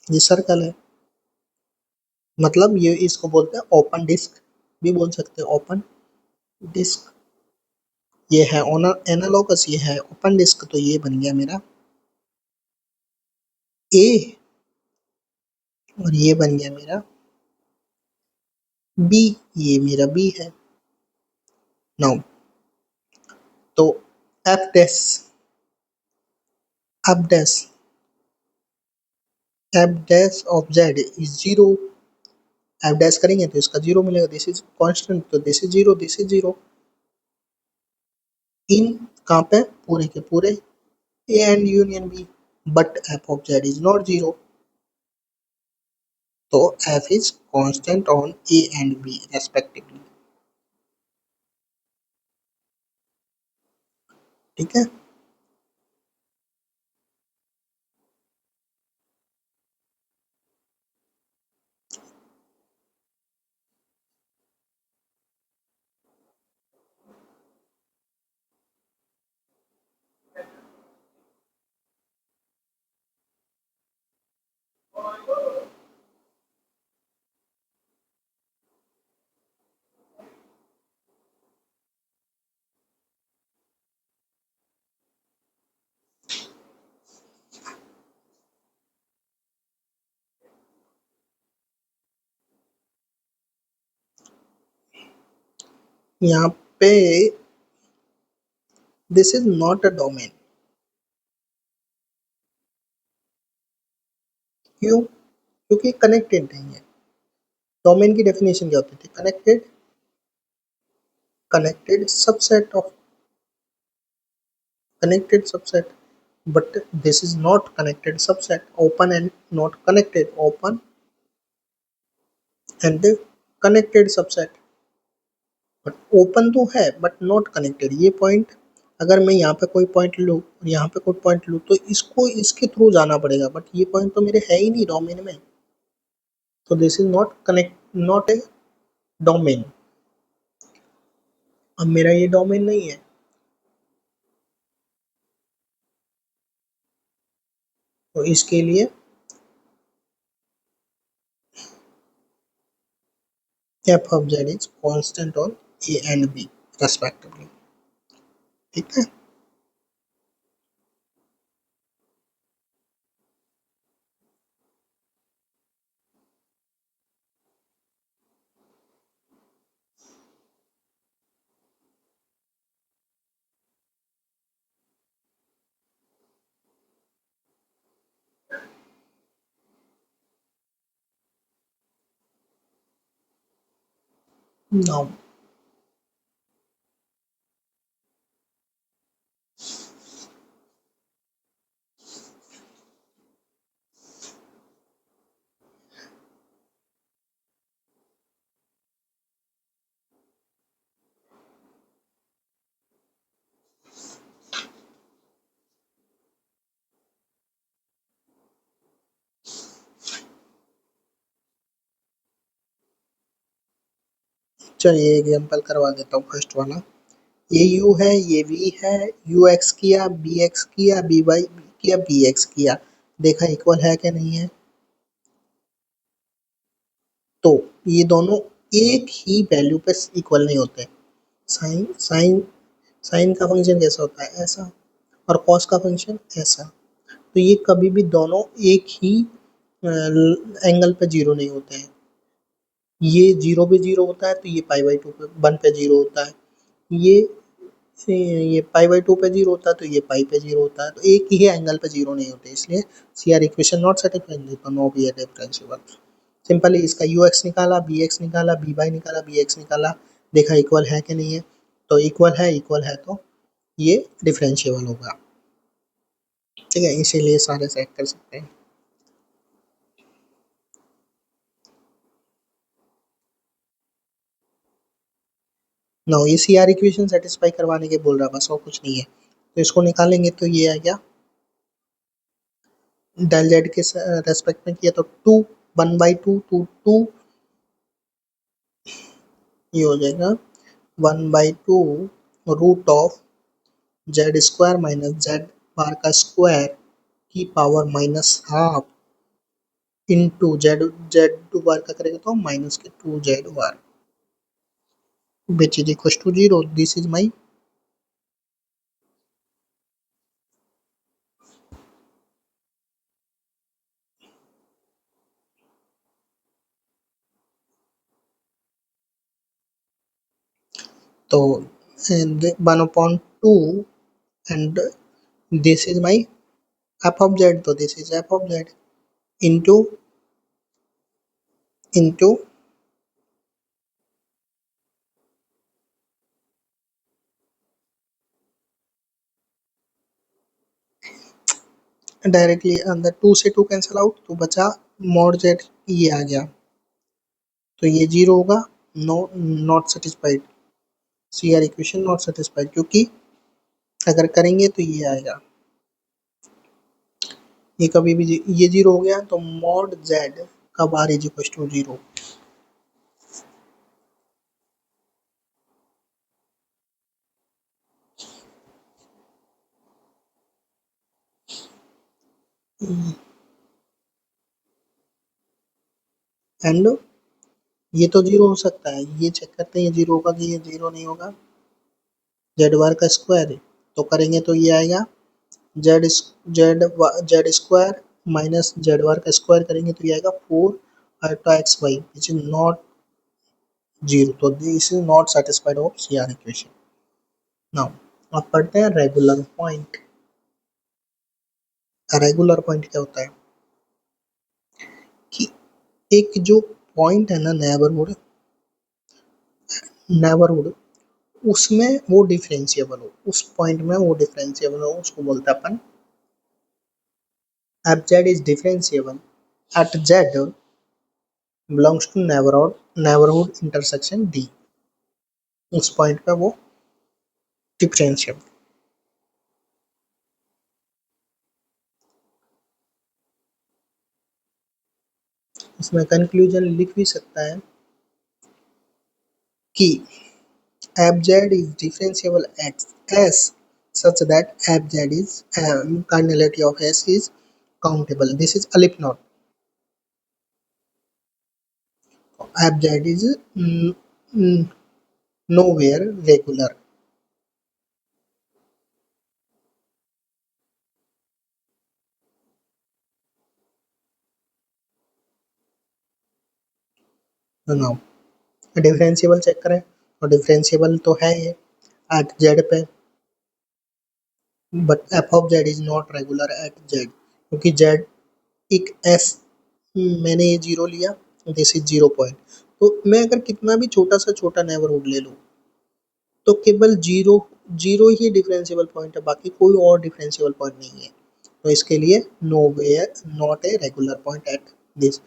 ये सर्कल है। मतलब ये इसको बोलते हैं ओपन डिस्क, भी बोल सकते हैं ओपन डिस्क। ये है एनालोगस, ये है ओपन डिस्क, तो ये बन गया मेरा ए, और ये बन गया मेरा बी, ये मेरा बी है। नाउ तो F dash, F dash, F dash of Z is zero. F dash करेंगे तो इसका जीरो मिलेगा, दिस इज कांस्टेंट, तो this is zero, this is zero. इन कहाँ पे, पूरे के पूरे A and union B, but F of Z is not zero, तो F is constant on A and B respectively. ठीक है। यहाँ पे this is not a domain. क्यों? क्योंकि कनेक्टेड नहीं है। डोमेन की डेफिनेशन क्या होती थी, connected, connected subset of connected subset, but this is not connected subset, open and not connected, open and connected subset, but open तो है but not connected। ये पॉइंट, अगर मैं यहाँ पे कोई पॉइंट लूँ और यहाँ पे कोई पॉइंट लूँ तो इसको इसके थ्रू जाना पड़ेगा, बट ये पॉइंट तो मेरे है ही नहीं डोमेन में, तो this is not connect, not a domain. अब मेरा ये डोमेन नहीं है, तो इसके लिए f of z is constant on a and b respectively। ठीक है। नाउ चलिए एग्जांपल करवा देता हूँ फर्स्ट वाला। ये u है, ये v है, u x किया, b x किया, b y किया, b x किया, देखा इक्वल है क्या नहीं है। तो ये दोनों एक ही वैल्यू पे इक्वल नहीं होते। साइन साइन साइन का फंक्शन कैसा होता है, ऐसा, और कॉस का फंक्शन ऐसा। तो ये कभी भी दोनों एक ही एंगल पे जीरो नहीं होते हैं। ये जीरो पे जीरो होता है तो ये पाई बाई टू पे वन पे जीरो होता है, ये ये पाई बाई टू पे जीरो होता है तो ये पाई पे जीरो होता है, तो एक ही एंगल पे जीरो नहीं होते, इसलिए C R equation not satisfying, तो no be a differentiable. Simply इसका यू एक्स निकाला, बी एक्स निकाला, बी वाई निकाला, बी एक्स निकाला, देखा इक्वल है कि नहीं है, तो इक्वल है तो ये डिफरेंशिएबल होगा। ठीक है, इसीलिए सारे सेट कर सकते हैं। नो, ये सी आर इक्वेशन सेटिस्फाई करवाने के बोल रहा, बस और कुछ नहीं है। तो इसको निकालेंगे तो ये आ गया, डेल जेड के रेस्पेक्ट में किया तो 2 1/2 टू 2 ये हो जाएगा 1/2 root of Z square minus Z bar का स्क्वायर की power -12 into Z Z bar का करेंगे तो माइनस के 2 Z bar which is equal to 0. This is my तो 1/2 and this is my f of z, so this is f of z into directly अंदर 2 से 2 कैंसिल आउट तो बचा मॉड जेड ये आ गया तो ये 0 होगा. No not satisfied C R equation not satisfied क्योंकि अगर करेंगे तो ये आएगा ये कभी भी ये 0 हो गया तो मॉड जेड का bar is equal to 0. And ये तो 0 हो सकता है ये चेक करते हैं ये 0 होगा कि ये 0 नहीं होगा. जेड बार का स्क्वायर है तो करेंगे तो ये आएगा Z Z Z square minus Z bar का स्क्वायर करेंगे तो ये आएगा 4 अल्टा X Y which is not 0. तो this is not satisfied of C R equation. Now अब पढ़ते हैं रेगुलर पॉइंट. रेगुलर पॉइंट क्या होता है कि एक जो पॉइंट है ना नेबरहुड उसमें वो डिफरेंशिएबल हो उस पॉइंट में वो डिफरेंशिएबल हो उसको बोलते हैं अपन F Z is differentiable at Z belongs to neighbourhood intersection D. उस पॉइंट पे वो डिफरेंशिएबल. इसमें कंक्लूजन लिख भी सकता है कि fz is differentiable at s such that fz is cardinality of s is countable. This is a Lip note. fz is nowhere regular. now differentiable check करें तो डिफरेंशिएबल तो है ये एट जेड पे but F of Z is not regular at z क्योंकि जेड एक एस मैंने ये 0 लिया दिस इज 0 पॉइंट तो मैं अगर कितना भी छोटा सा छोटा नेबरहुड ले लूँ तो केवल जीरो जीरो ही डिफरेंशिएबल पॉइंट है बाकी कोई और डिफरेंशिएबल पॉइंट नहीं है. तो इसके लिए nowhere not a regular point at this.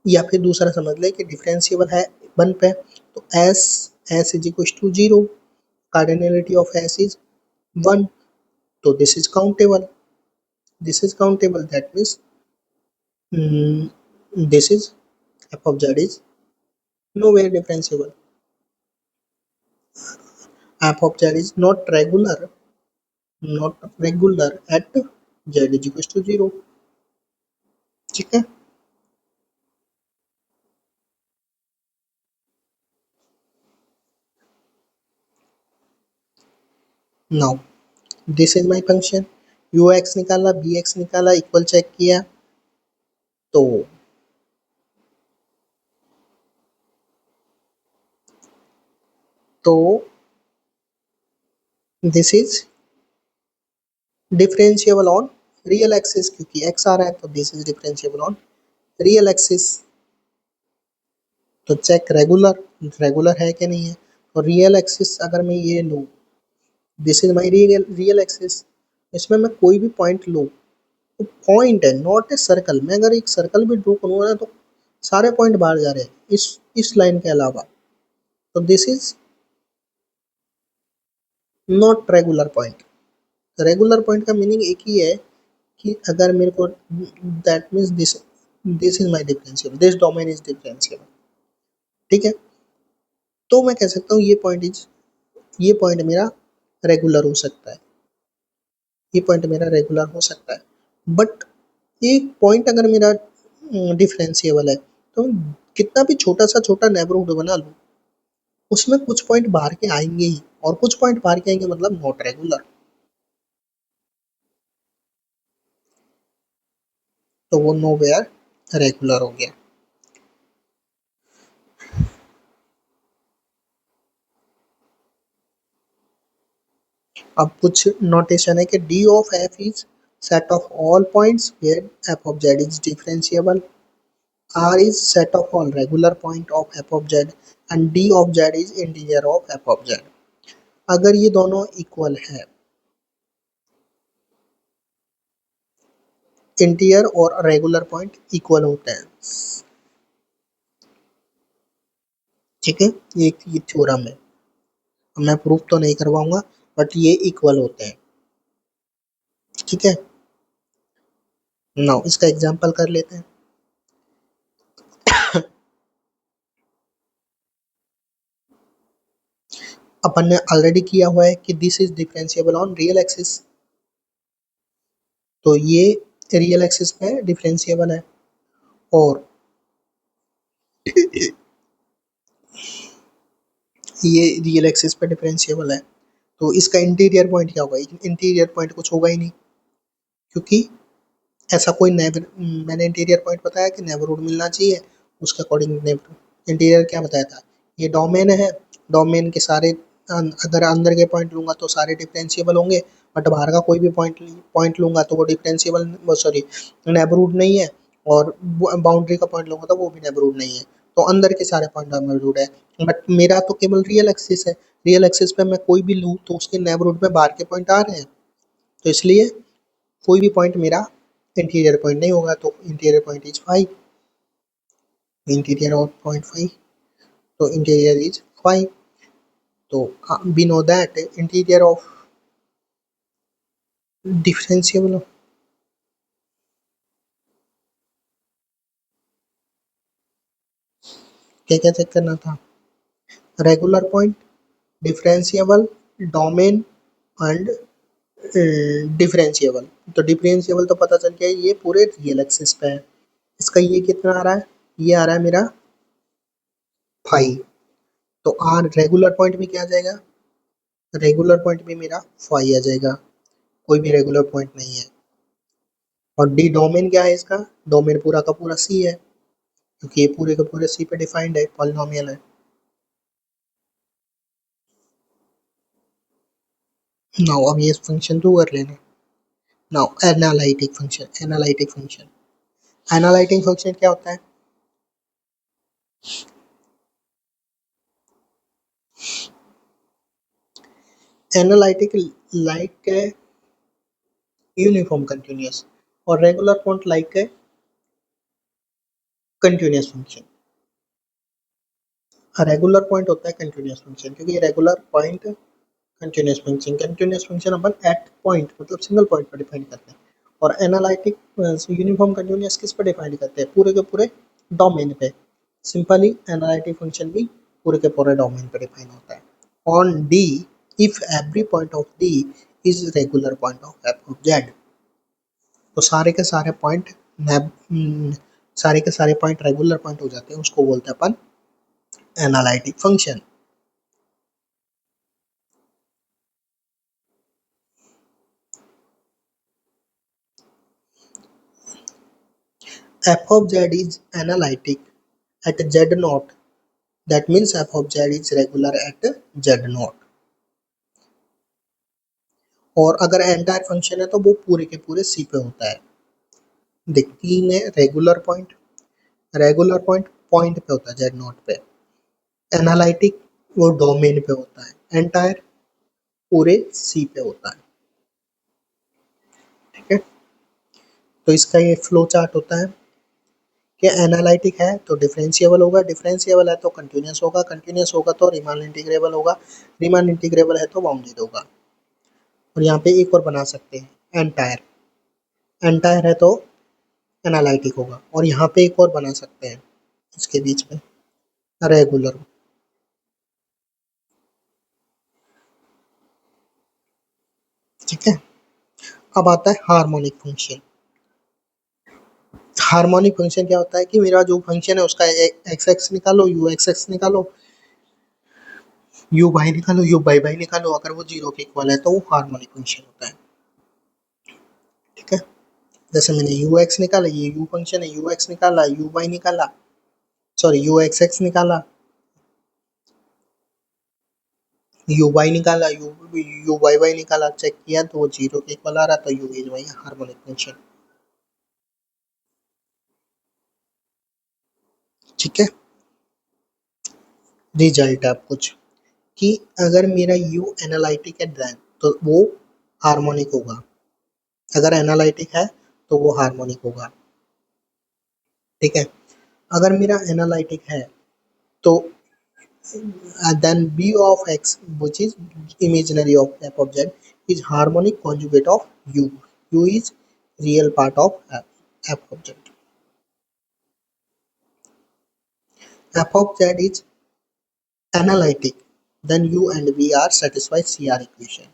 या फिर दूसरा समझ ले कि डिफरेंशिएबल है 1 पे तो S S is equal to 0 cardinality of S is 1 तो this is countable that means this is F of Z is nowhere differentiable. F of Z is not regular at z is equals to 0. ठीक है. Now this is my function ux निकाला bx निकाला इक्वल चेक किया तो तो this is differentiable on real axis क्योंकि x आ रहा है तो this is differentiable on real axis. तो चेक रेगुलर है कि नहीं है. और रियल एक्सिस अगर मैं ये लूँ this is my real axis इसमें मैं कोई भी पॉइंट लूँ तो पॉइंट है नॉट ए सर्कल. मैं अगर एक सर्कल भी ड्रॉ करूँगा ना तो सारे पॉइंट बाहर जा रहे हैं इस लाइन के अलावा. तो this is not regular point. Regular point का मीनिंग एक ही है कि अगर मेरे को that means this this is my differential, this domain is differential. ठीक है, तो मैं कह सकता हूँ ये पॉइंट मेरा रेगुलर हो सकता है, ये पॉइंट मेरा रेगुलर हो सकता है। बट एक पॉइंट अगर मेरा डिफरेंशिएबल है तो कितना भी छोटा नेबरहुड बना लूँ, उसमें कुछ पॉइंट बाहर के आएंगे ही, और कुछ पॉइंट बाहर के आएंगे मतलब नॉट रेगुलर, तो वो नो वेयर रेगुलर हो गया। अब कुछ नोटेशन है कि D of F is set of all points where F of Z is differentiable, R is set of all regular point of F of Z, and D of Z is integer of F of Z. अगर ये दोनों इक्वल है, इंटीजर और रेगुलर पॉइंट इक्वल होते हैं, ठीक है, ये थ्योरम है, मैं प्रूफ तो नहीं करवाऊंगा, बट ये इक्वल होते हैं, ठीक है। नाउ इसका एग्जांपल कर लेते हैं। अपन ने ऑलरेडी किया हुआ है कि this is differentiable on real axis, तो ये रियल एक्सिस पे डिफरेंशिएबल है, और ये रियल एक्सिस पे डिफरेंशिएबल है, तो इसका इंटीरियर पॉइंट क्या होगा, इंटीरियर पॉइंट कुछ होगा ही नहीं, क्योंकि ऐसा कोई नेबर, मैंने इंटीरियर पॉइंट बताया कि नेबरहुड मिलना चाहिए, उसके अकॉर्डिंग इंटीरियर क्या बताया था, ये डोमेन है, डोमेन के सारे अगर अंदर के पॉइंट लूंगा तो सारे डिफरेंशिएबल होंगे, बट बाहर का कोई भी पॉइंट पॉइंट लूंगा तो वो डिफरेंशिएबल, सॉरी नेबरहुड नहीं है, और बाउंड्री का पॉइंट लूंगा तो वो भी नेबरहुड नहीं है, तो अंदर के सारे पॉइंट नेबरहुड है। बट मेरा तो केवल रियल एक्सिस है, रियल एक्सिस पे मैं कोई भी लूँ तो उसके नेबरहुड में बाहर के पॉइंट आ रहे हैं, तो इसलिए कोई भी पॉइंट मेरा इंटीरियर पॉइंट नहीं होगा, तो interior point is 5, interior of point 5, तो इंटीरियर इज 5, तो we know that interior of differentiable, क्या क्या चेक करना था, regular point, differentiable, domain, and differentiable. तो डिफरेंशिएबल तो पता चल गया ये पूरे रियल एक्सिस पे है, इसका ये कितना आ रहा है, ये आ रहा है मेरा 5, तो आर रेगुलर पॉइंट में क्या आ जाएगा, रेगुलर पॉइंट में मेरा 5 आ जाएगा, कोई भी रेगुलर पॉइंट नहीं है। और डी डोमेन क्या है इसका, डोमेन पूरा का पूरा सी है, क्योंकि ये पूरे के पूरे सी पे डिफाइंड है, पॉलिनोमियल है। नाउ अब ये फंक्शन टू कर लेना। Now analytic function, analytic function क्या होता है, एनालिटिक लाइक है यूनिफॉर्म कंटिन्यूअस, और रेगुलर पॉइंट लाइक है कंटिन्यूअस फंक्शन। रेगुलर पॉइंट होता है कंटिन्यूअस फंक्शन, क्योंकि रेगुलर पॉइंट कंटिन्यूअस फंक्शन अपन एट पॉइंट मतलब सिंगल पॉइंट पर डिफाइन करते हैं, और एनालिटिक यूनिफॉर्म कंटिन्यूअस किस पर डिफाइन करते हैं, पूरे के पूरे डोमेन पे। सिंपली एनालिटिक फंक्शन भी पूरे के पूरे डोमेन पे डिफाइन होता है। On D if every point of D is regular point of F of Z, तो सारे के सारे पॉइंट रेगुलर पॉइंट हो जाते हैं, उसको बोलते हैं अपन analytic function. f of z is analytic at z naught, that means f of z is regular at z naught, और अगर एंटायर फंक्शन है तो वो पूरे के पूरे सी पे होता है। देख तीन है, रेगुलर पॉइंट पॉइंट पे होता है जेड नॉट पे, एनालिटिक वो डोमेन पे होता है, एंटायर पूरे सी पे होता है, ठीक है। तो इसका ये फ्लो चार्ट होता है कि एनालिटिक है तो डिफरेंशिएबल होगा, डिफरेंशिएबल है तो कंटिन्यूअस होगा, कंटिन्यूअस होगा तो रीमान इंटीग्रेबल होगा, रीमान इंटीग्रेबल है तो बाउंडेड होगा। और यहाँ पे एक और बना सकते हैं, एंटायर, एंटायर है तो एनालिटिक होगा। और यहाँ पे एक और बना सकते हैं इसके बीच में, रेगुलर। ठीक है, अब आता है हार्मोनिक फंक्शन। हार्मोनिक फंक्शन क्या होता है कि मेरा जो फंक्शन है उसका एक्स एक्स निकालो, यू एक्स एक्स निकालो, यू वाई निकालो, यू वाई वाई निकालो, अगर वो जीरो के इक्वल है तो वो हार्मोनिक फंक्शन होता है। ठीक है, जैसे मैंने यू एक्स निकाला, ये यू फंक्शन है, यू एक्स निकाला, यू वाई निकाला, सॉरी यू एक्स एक्स निकाला, यू वाई निकाला, यू वाई वाई निकाला, चेक किया तो वो जीरो के इक्वल आ रहा, तो U is Y harmonic function. ठीक है, रिजल्ट आप कुछ कि अगर मेरा यू एनालिटिक है देन तो वो हार्मोनिक होगा, अगर एनालिटिक है तो वो हार्मोनिक होगा। ठीक है, अगर मेरा एनालिटिक है तो then b of x, which is imaginary of f of z, is harmonic conjugate of u. U is real part of f of z. F of z is analytic, then u and v are satisfy CR equation.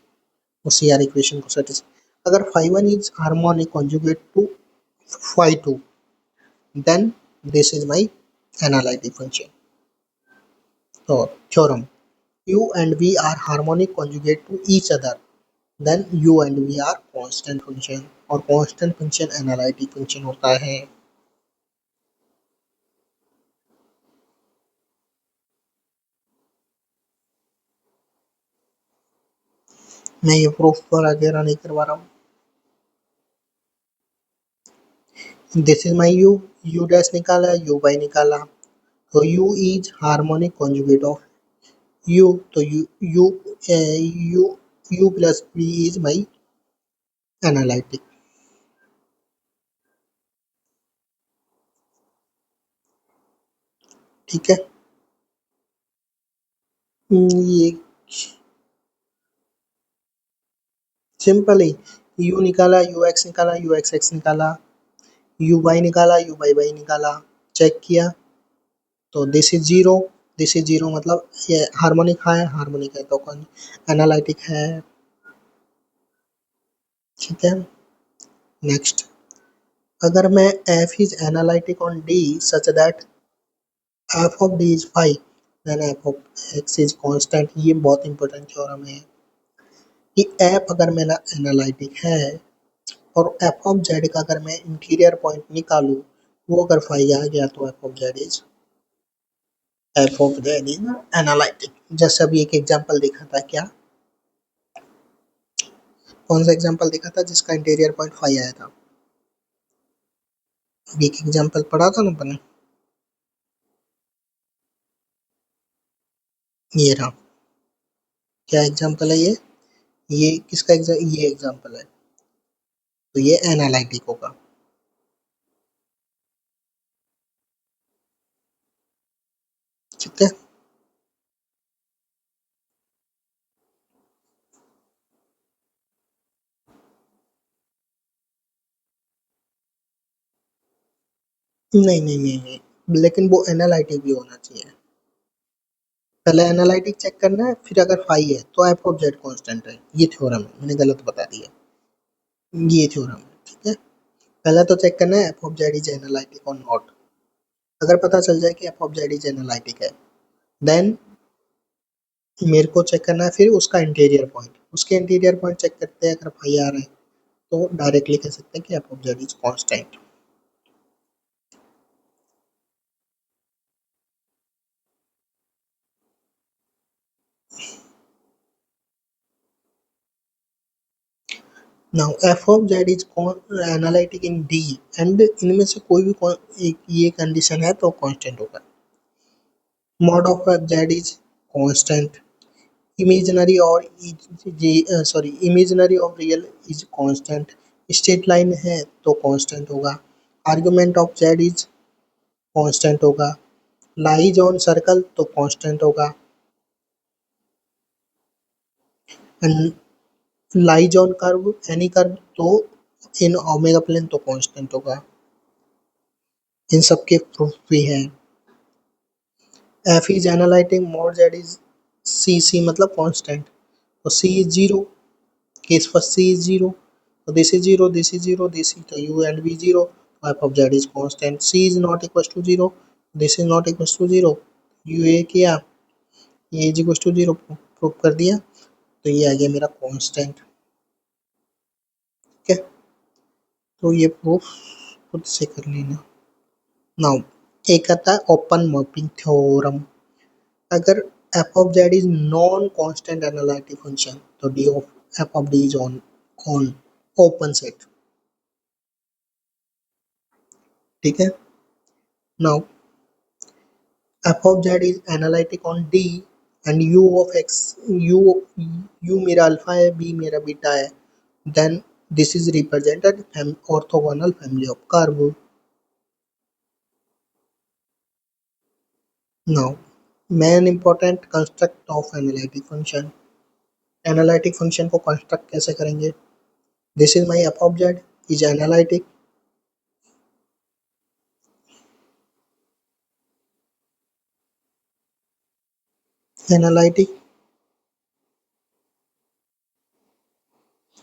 वो CR equation को satisfy। अगर phi 1 is harmonic conjugate to phi 2, then this is my analytic function. So theorem: u and v are harmonic conjugate to each other, then u and v are constant function, और constant function एनालिटिक function होता है। मैं ये प्रूफ वगैरह नहीं करवा रहा हूँ। This is my U, U dash निकाला, यू बाई निकाला, तो U is harmonic conjugate of U, तो U U plus V is my analytic. ठीक है, ये सिंपल है। यू निकाला, यू एक्स निकाला, यू एक्स एक्स निकाला, यू वाई निकाला, यू वाई वाई निकाला, चेक किया तो this is zero, this is zero, मतलब ये हार्मोनिक है, हार्मोनिक है तो कौन एनालिटिक है। ठीक है, नेक्स्ट, अगर मैं F is analytic on D such that F of D is 5, then F of X is constant. ये बहुत इंपॉर्टेंट थ्योरम है कि एफ अगर मेरा एनालिटिक है और एफ ऑफ जेड का अगर मैं इंटीरियर पॉइंट निकालूं वो अगर 5 आ गया तो F of Z is analytic. जैसे अभी एक एग्जांपल देखा था, क्या कौन सा एग्जांपल देखा था जिसका इंटीरियर पॉइंट 5 आया था? अभी एक एग्जांपल पढ़ा था ना अपने, ये रहा। क्या एग्जांपल है ये किसका ये एग्जांपल है, तो ये एनालिटिक होगा। ठीक है, नहीं नहीं नहीं नहीं, लेकिन वो एनालिटिक भी होना चाहिए। पहले एनालिटिक चेक करना है, फिर अगर 5 है तो एफ ऑफ जेड कांस्टेंट है। ये थ्योरम है, मैंने गलत बता दिया, ये थ्योरम है। ठीक है, पहले तो चेक करना है F of Z is analytic और नॉट। अगर पता चल जाए कि F of Z is analytic है, देन मेरे को चेक करना है फिर उसका इंटीरियर पॉइंट। उसके इंटीरियर पॉइंट चेक करते हैं, अगर 5 आ रहे हैं तो डायरेक्टली कह सकते हैं कि F of Z is constant. Now F of Z is analytic in D, and इनमें से कोई भी एक ये कंडीशन है तो कांस्टेंट होगा। Mod of F Z is constant, imaginary और sorry imaginary of real is constant, straight line है तो कांस्टेंट होगा, argument of Z is constant होगा, लाइज ऑन सर्कल तो कांस्टेंट होगा, and lies on curve any curve तो इन ओमेगा प्लेन तो कांस्टेंट होगा। इन सब के प्रूफ भी हैं। F is analytic mod Z is C मतलब कांस्टेंट, तो C is zero, case first C is zero, so this is 0, this is 0, this is the u and v 0, f of z is constant, c is not equals to 0, this is not equals to 0, u a किया, ये is equals to 0 प्रूव कर दिया, तो ये आ गया मेरा कांस्टेंट। ठीक है, तो ये प्रूफ खुद से कर लेना। नाउ एक आता है ओपन मैपिंग थ्योरम। अगर f of z is non constant analytic function तो d of f of d is on open set. ठीक है, now f of z is analytic on D and u of x, u मेरा अल्फा है, b मेरा बीटा है, then this is represented orthogonal family of curve। Now main important construct of analytic function, analytic function को construct कैसे करेंगे? This is my f of z is analytic, analytic।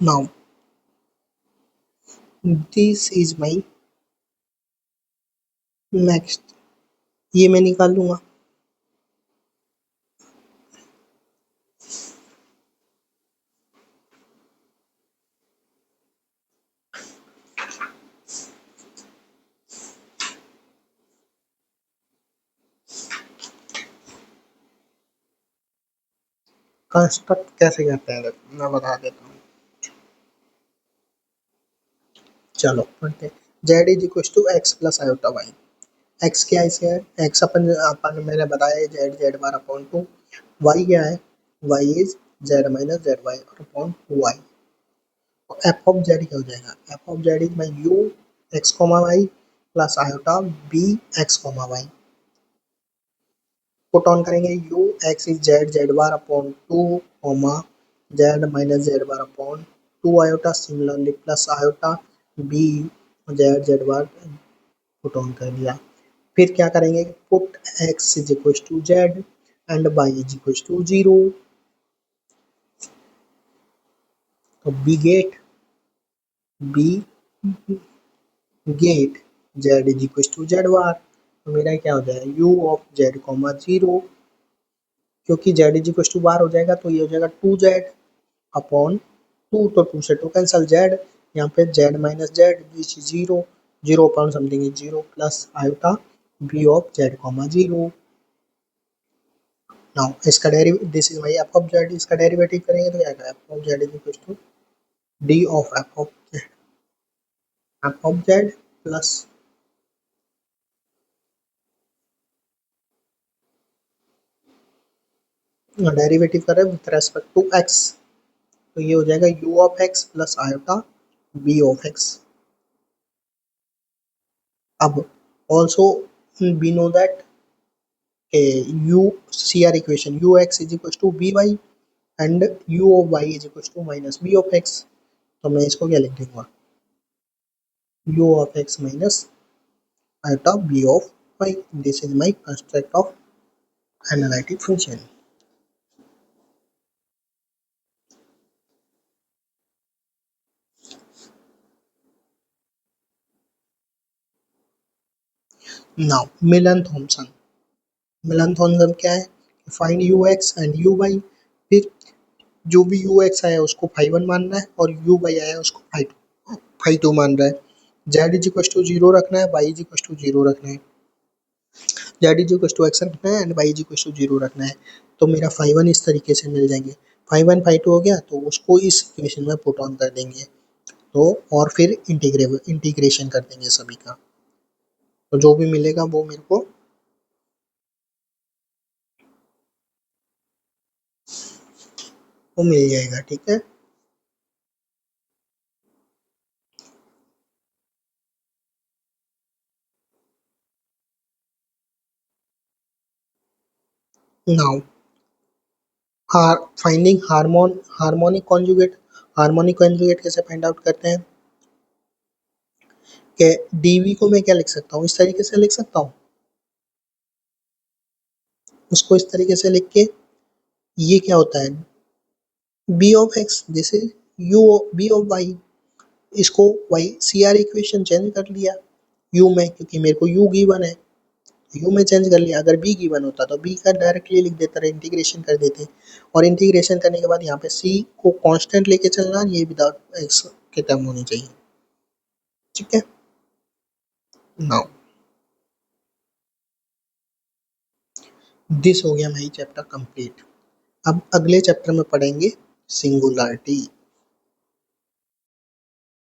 Now this is my next, ये मैं निकाल लूंगा। कंस्ट्रक्ट कैसे करते हैं मैं बता देता हूँ। चलो पढ़ते हैं। z is equal to X plus iota Y. X क्या है इसे, एक्स अपन अपन मैंने बताया Z Z bar upon two, Y क्या है, Y is Z minus Z Y और upon Y. F of Z क्या हो जाएगा, F of Z is my U X comma Y plus iota B X comma Y. Put on करेंगे U X is Z Z bar upon two comma Z minus Z bar upon two iota, similarly plus iota B Z Z bar, put on कर दिया। फिर क्या करेंगे, put x is equal to Z and y is equal to zero, तो we get z is equal to Z bar, तो मेरा क्या हो जाएगा u of z comma zero, क्योंकि z is equal to bar हो जाएगा तो ये हो जाएगा टू जेड अपॉन टू, तो टू से टू कैंसल जेड, यहाँ पे जेड माइनस जेड बीच zero, zero upon something is zero plus iota B of Z comma zero. Now इसका derivative, this is my F of Z, इसका डेरिवेटिव करेंगे तो क्या आएगा, F of Z is equal to D of F of Z plus derivative करें विथ रेस्पेक्ट टू एक्स, तो ये हो जाएगा U of X plus iota B of X. अब also we know that U C R equation U X is equal to B Y and u of y is equals to minus b of x, तो मैं इसको क्या लिख दूंगा, u of x minus iota b of y, this is my construct of analytic function। Now Milne Thomson, Milne Thomson क्या है, find U X and U Y, फिर जो भी यू एक्स आया उसको फाई वन मानना है और यू वाई आया उसको फाई टू मान रहा है, Z is equal to zero रखना है, Y is equal to zero रखना है, Z is equal to X रखना है and Y is equal to zero रखना है, तो मेरा फाई वन इस तरीके से मिल जाएंगे, फाई वन फाई टू हो गया तो उसको इस इक्वेशन में पुट ऑन कर देंगे, तो और फिर इंटीग्रेशन कर देंगे सभी का, तो जो भी मिलेगा वो मेरे को वो मिल जाएगा। ठीक है, now finding harmonic conjugate, harmonic conjugate कैसे फाइंड आउट करते हैं, कि dv को मैं क्या लिख सकता हूँ, इस तरीके से लिख सकता हूँ, उसको इस तरीके से लिख के ये क्या होता है b of x, this is u b of y, इसको y CR इक्वेशन चेंज कर लिया u में, क्योंकि मेरे को u गिवन है, u में चेंज कर लिया। अगर b गिवन होता तो b का डायरेक्टली लिख देता, इंटीग्रेशन कर देते, और इंटीग्रेशन करने के बाद यहाँ पे c को कांस्टेंट लेके चलना, ये विदाउट x के टर्म होनी चाहिए, ठीक है। नाउ दिस हो गया मेरी चैप्टर कंप्लीट। अब अगले चैप्टर में पढ़ेंगे सिंगुलरिटी।